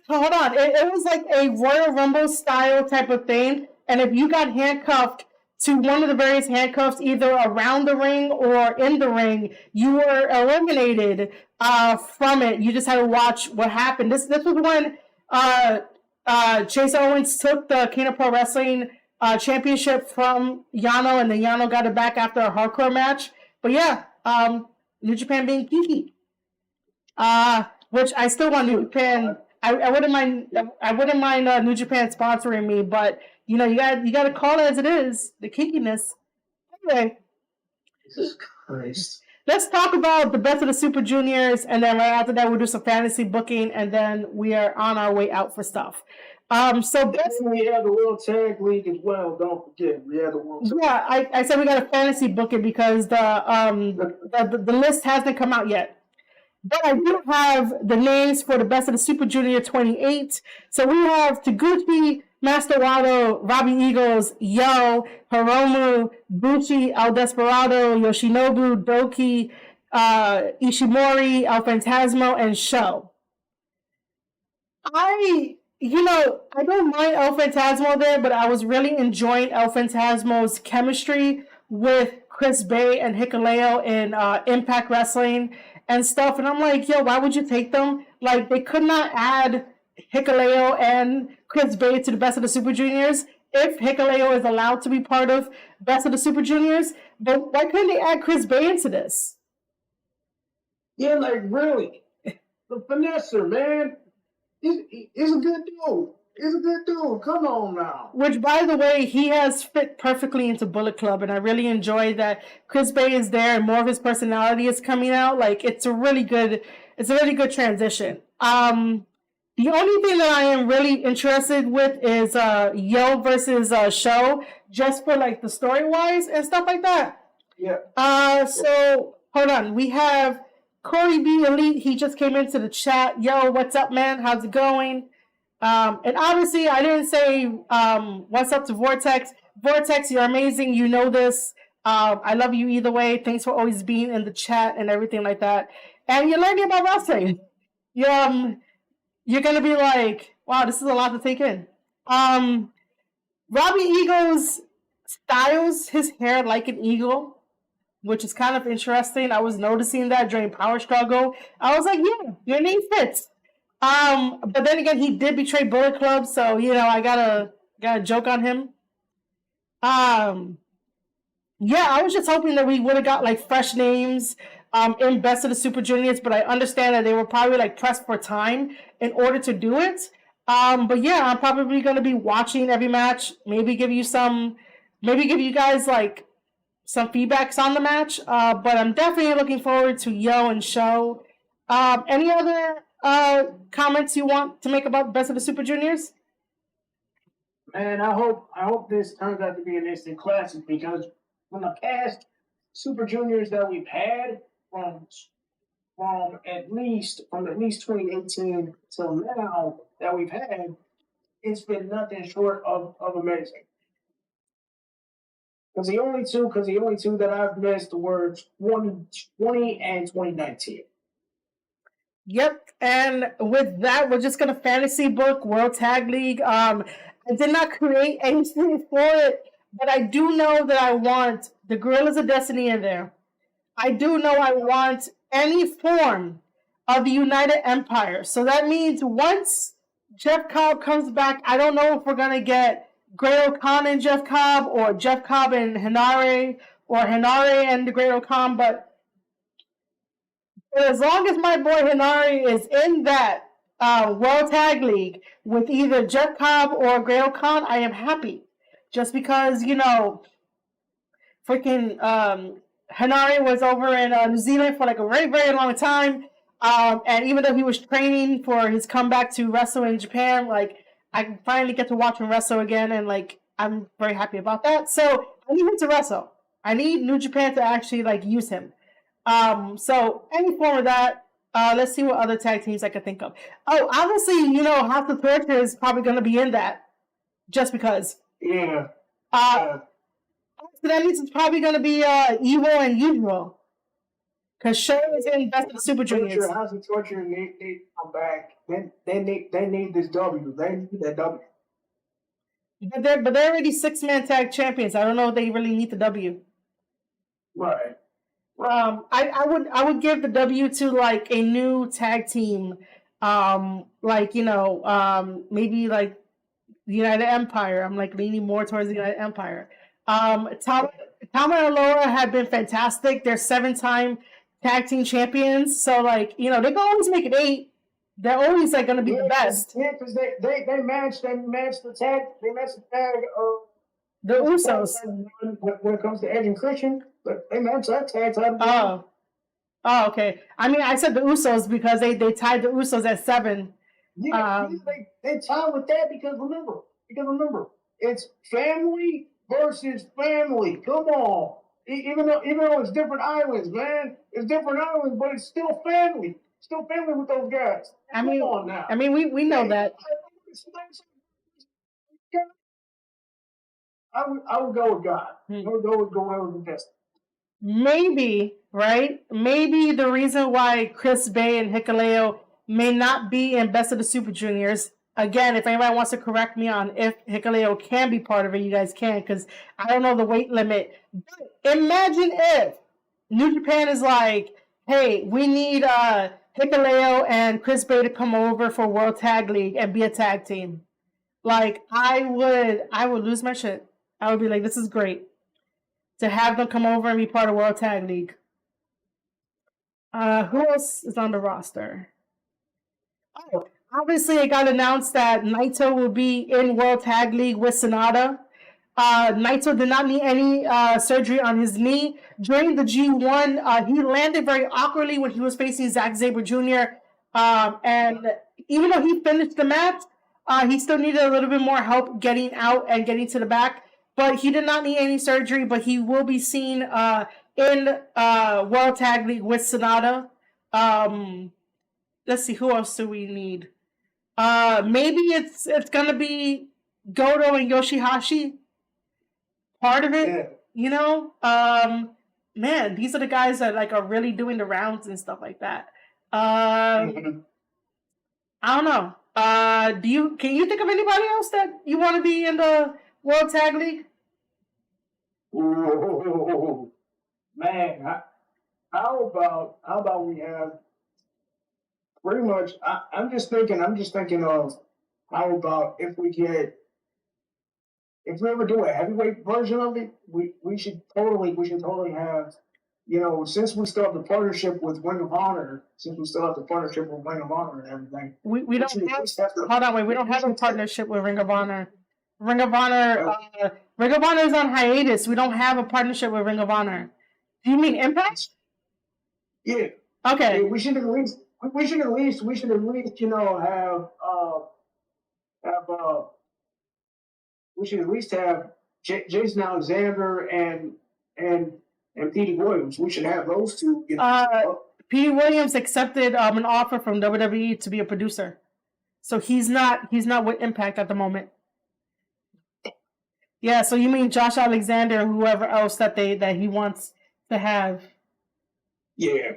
hold on. It was like a Royal Rumble style type of thing. And if you got handcuffed to one of the various handcuffs, either around the ring or in the ring, you were eliminated from it. You just had to watch what happened. This was when Chase Owens took the Kena Pro Wrestling championship from Yano, and then Yano got it back after a hardcore match. But yeah, New Japan being geeky, which I still want New Japan. I wouldn't mind. I wouldn't mind New Japan sponsoring me, but you got to call it as it is, the kinkiness. Anyway, Jesus Christ. Let's talk about the best of the Super Juniors, and then right after that we'll do some fantasy booking, and then we are on our way out for stuff. So we have the World Tag League as well. Don't forget, we have the World Tag. Yeah, I said we got a fantasy booking because the list hasn't come out yet. But I do have the names for the best of the Super Junior 28. So we have Taguchi, Master Wado, Robbie Eagles, Yo, Hiromu, Bushi, El Desperado, Yoshinobu, Doki, Ishimori, El Phantasmo, and Sho. I don't mind El Phantasmo there, but I was really enjoying El Phantasmo's chemistry with Chris Bay and Hikuleo in Impact Wrestling and stuff. And I'm like, yo, why would you take them? Like, they could not add Hikuleo and Chris Bay to the best of the Super Juniors if Hikuleo is allowed to be part of best of the Super Juniors. But why couldn't they add Chris Bay into this? Yeah, like, really? the finesser, man. He's a good dude. He's a good dude. Come on now. Which, by the way, he has fit perfectly into Bullet Club, and I really enjoy that Chris Bay is there and more of his personality is coming out. Like, it's a really good transition. The only thing that I am really interested with is Yo versus Show, just for like the story wise and stuff like that. Yeah. So hold on, we have Corey B Elite. He just came into the chat. Yo, what's up, man? How's it going? And obviously, I didn't say what's up to Vortex. Vortex, you're amazing. You know this. I love you either way. Thanks for always being in the chat and everything like that. And you're learning about wrestling. You're gonna be like, wow, this is a lot to take in. Robbie Eagles styles his hair like an eagle, which is kind of interesting. I was noticing that during Power Struggle. I was like, yeah, your name fits. But then again, he did betray Bullet Club, so I gotta joke on him. Yeah, I was just hoping that we would have got like fresh names in Best of the Super Juniors, but I understand that they were probably like pressed for time in order to do it. But yeah, I'm probably gonna be watching every match. Maybe give you guys like some feedbacks on the match. But I'm definitely looking forward to Yo and Show. Any other comments you want to make about Best of the Super Juniors? Man, I hope this turns out to be an instant classic, because from the past Super Juniors that we've had from at least 2018 till now that we've had, it's been nothing short of amazing. Because the only two that I've missed were 2020 and 2019. Yep, and with that, we're just gonna fantasy book World Tag League. I did not create anything for it, but I do know that I want the Gorillas of Destiny in there. I do know I want any form of the United Empire. So that means once Jeff Cobb comes back, I don't know if we're gonna get Great Kahn and Jeff Cobb, or Jeff Cobb and Hinare, or Hinare and the Great Khan, but as long as my boy Hinare is in that World Tag League with either Jeff Cobb or Great Khan, I am happy. Just because, freaking Hinare was over in New Zealand for like a very, very long time. And even though he was training for his comeback to wrestle in Japan, like, I can finally get to watch him wrestle again, and like, I'm very happy about that. So I need him to wrestle. I need New Japan to actually like use him. So any form of that. Let's see what other tag teams I could think of. Oh, obviously, House of Torture is probably going to be in that, just because. Yeah. So that means it's probably going to be Evil and Usual. Because Show is in Best of the Super Juniors. House of Torture need to come back. They need this W. They need that W. But they're already 6-man tag champions. I don't know if they really need the W. Right. I would give the W to like a new tag team, maybe like the United Empire. I'm like leaning more towards the United Empire. Tama and Laura have been fantastic. They're 7-time tag team champions, so like they can always make it 8. They're always like going to be the best. Yeah, because they matched the tag. They matched the tag of the Usos when it comes to Edge and Christian. But they matched that tag time. Oh, okay. I mean, I said the Usos because they tied the Usos at 7. Yeah, they tied with that because remember, it's family versus family. Come on. Even though it's different islands, man. It's different islands, but it's still family. Still family with those guys. Come on now. I mean, we know that. I would go with God. I would go with Gorillas of Destiny. Maybe, right? Maybe the reason why Chris Bay and Hikuleo may not be in Best of the Super Juniors. Again, if anybody wants to correct me on if Hikuleo can be part of it, you guys can, because I don't know the weight limit. But imagine if New Japan is like, hey, we need Hikuleo and Chris Bay to come over for World Tag League and be a tag team. Like, I would lose my shit. I would be like, this is great to have them come over and be part of World Tag League. Who else is on the roster? Oh, obviously, it got announced that Naito will be in World Tag League with Sonata. Naito did not need any surgery on his knee. During the G1, he landed very awkwardly when he was facing Zach Zaber Jr. And even though he finished the match, he still needed a little bit more help getting out and getting to the back. But he did not need any surgery, but he will be seen in World Tag League with Sonata. Let's see, who else do we need? Maybe it's gonna be Goto and Yoshihashi. Part of it, Yeah. you know. Man, these are the guys that like are really doing the rounds and stuff like that. Mhm. I don't know. Can you think of anybody else that you want to be in the World Tag League? Ooh, man, how about we have pretty much? I'm just thinking of how about if we ever do a heavyweight version of it, we should totally have, since we still have the partnership with Ring of Honor, and everything, We we don't should at have. least have to. Hold on, wait. We don't have a should- partnership with Ring of Honor. Ring of Honor. Ring of Honor is on hiatus. We don't have a partnership with Ring of Honor. Do you mean Impact? Yeah. Okay. Yeah, we should at least have we should at least have Jason Alexander and Petey Williams. We should have those two. Pete Williams accepted an offer from WWE to be a producer, so he's not with Impact at the moment. Yeah, so you mean Josh Alexander and whoever else that he wants to have? Yeah.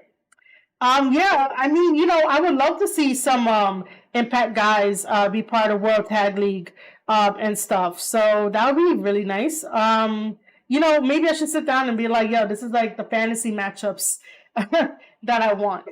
Yeah, I mean, I would love to see some Impact guys be part of World Tag League and stuff. So that would be really nice. Maybe I should sit down and be like, yo, this is like the fantasy matchups that I want.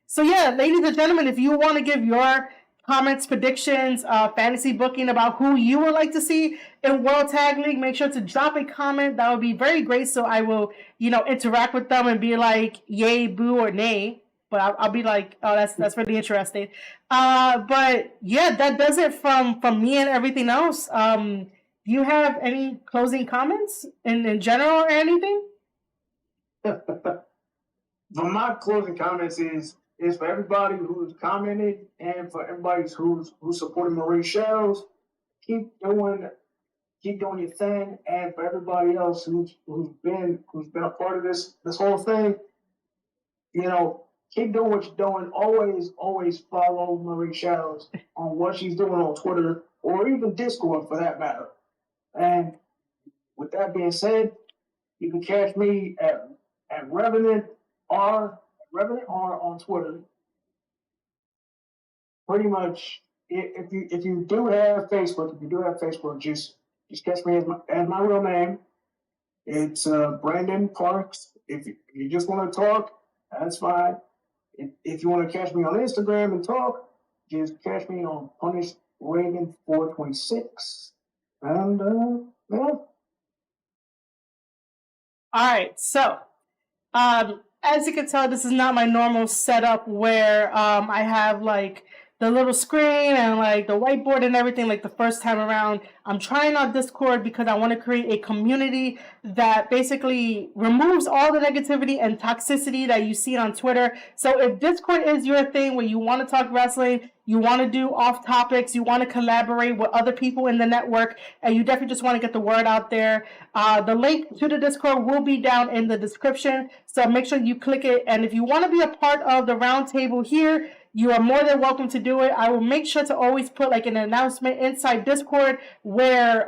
So yeah, ladies and gentlemen, if you want to give your comments, predictions, fantasy booking about who you would like to see in World Tag League, make sure to drop a comment. That would be very great. So I will, interact with them and be like, yay, boo, or nay. But I'll be like, oh, that's really interesting. But yeah, that does it from me and everything else. Do you have any closing comments in general or anything? But my closing comments is for everybody who's commented and for everybody who's supporting Marie Shells, keep doing your thing, and for everybody else who's been a part of this whole thing, keep doing what you're doing. Always follow Marie Shells on what she's doing on Twitter or even Discord for that matter. And with that being said, you can catch me at Revenant R on Twitter. Pretty much, if you do have Facebook, just catch me as my real name. It's Brandon Parks. If you just want to talk, that's fine. If you want to catch me on Instagram and talk, just catch me on Punished Reagan 426. And yeah. All right, so as you can tell, this is not my normal setup where I have like the little screen and like the whiteboard and everything like the first time around. I'm trying out Discord because I want to create a community that basically removes all the negativity and toxicity that you see on Twitter. So if Discord is your thing where you want to talk wrestling, you want to do off topics, you want to collaborate with other people in the network, and you definitely just want to get the word out there, the link to the Discord will be down in the description. So make sure you click it. And if you want to be a part of the round table here, you are more than welcome to do it. I will make sure to always put like an announcement inside Discord where,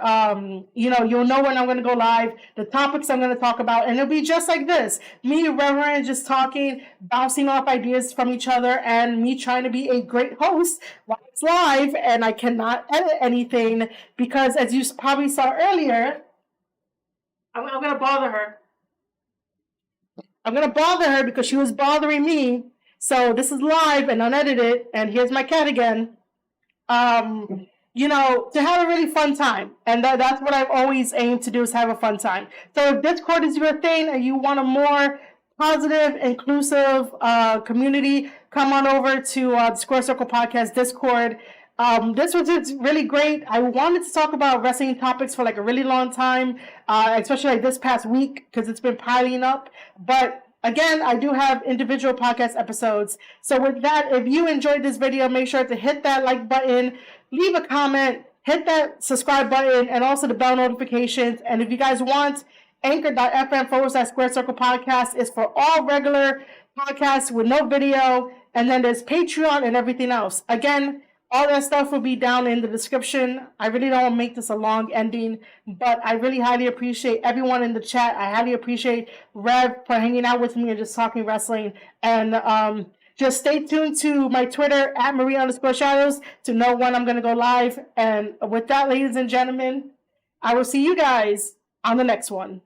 you'll know when I'm going to go live, the topics I'm going to talk about, and it'll be just like this. Me, Reverend, just talking, bouncing off ideas from each other, and me trying to be a great host while it's live, and I cannot edit anything because, as you probably saw earlier, I'm going to bother her. I'm going to bother her because she was bothering me. So this is live and unedited, and here's my cat again. To have a really fun time. And that's what I've always aimed to do, is have a fun time. So if Discord is your thing and you want a more positive, inclusive community, come on over to the Square Circle Podcast Discord. This was just really great. I wanted to talk about wrestling topics for like a really long time, especially like this past week because it's been piling up. But again, I do have individual podcast episodes. So with that, if you enjoyed this video, make sure to hit that like button, leave a comment, hit that subscribe button, and also the bell notifications. And if you guys want, Anchor.fm/Square Circle Podcast is for all regular podcasts with no video. And then there's Patreon and everything else. Again, all that stuff will be down in the description. I really don't want to make this a long ending, but I really highly appreciate everyone in the chat. I highly appreciate Rev for hanging out with me and just talking wrestling. And just stay tuned to my Twitter at Marie_Shadows to know when I'm going to go live. And with that, ladies and gentlemen, I will see you guys on the next one.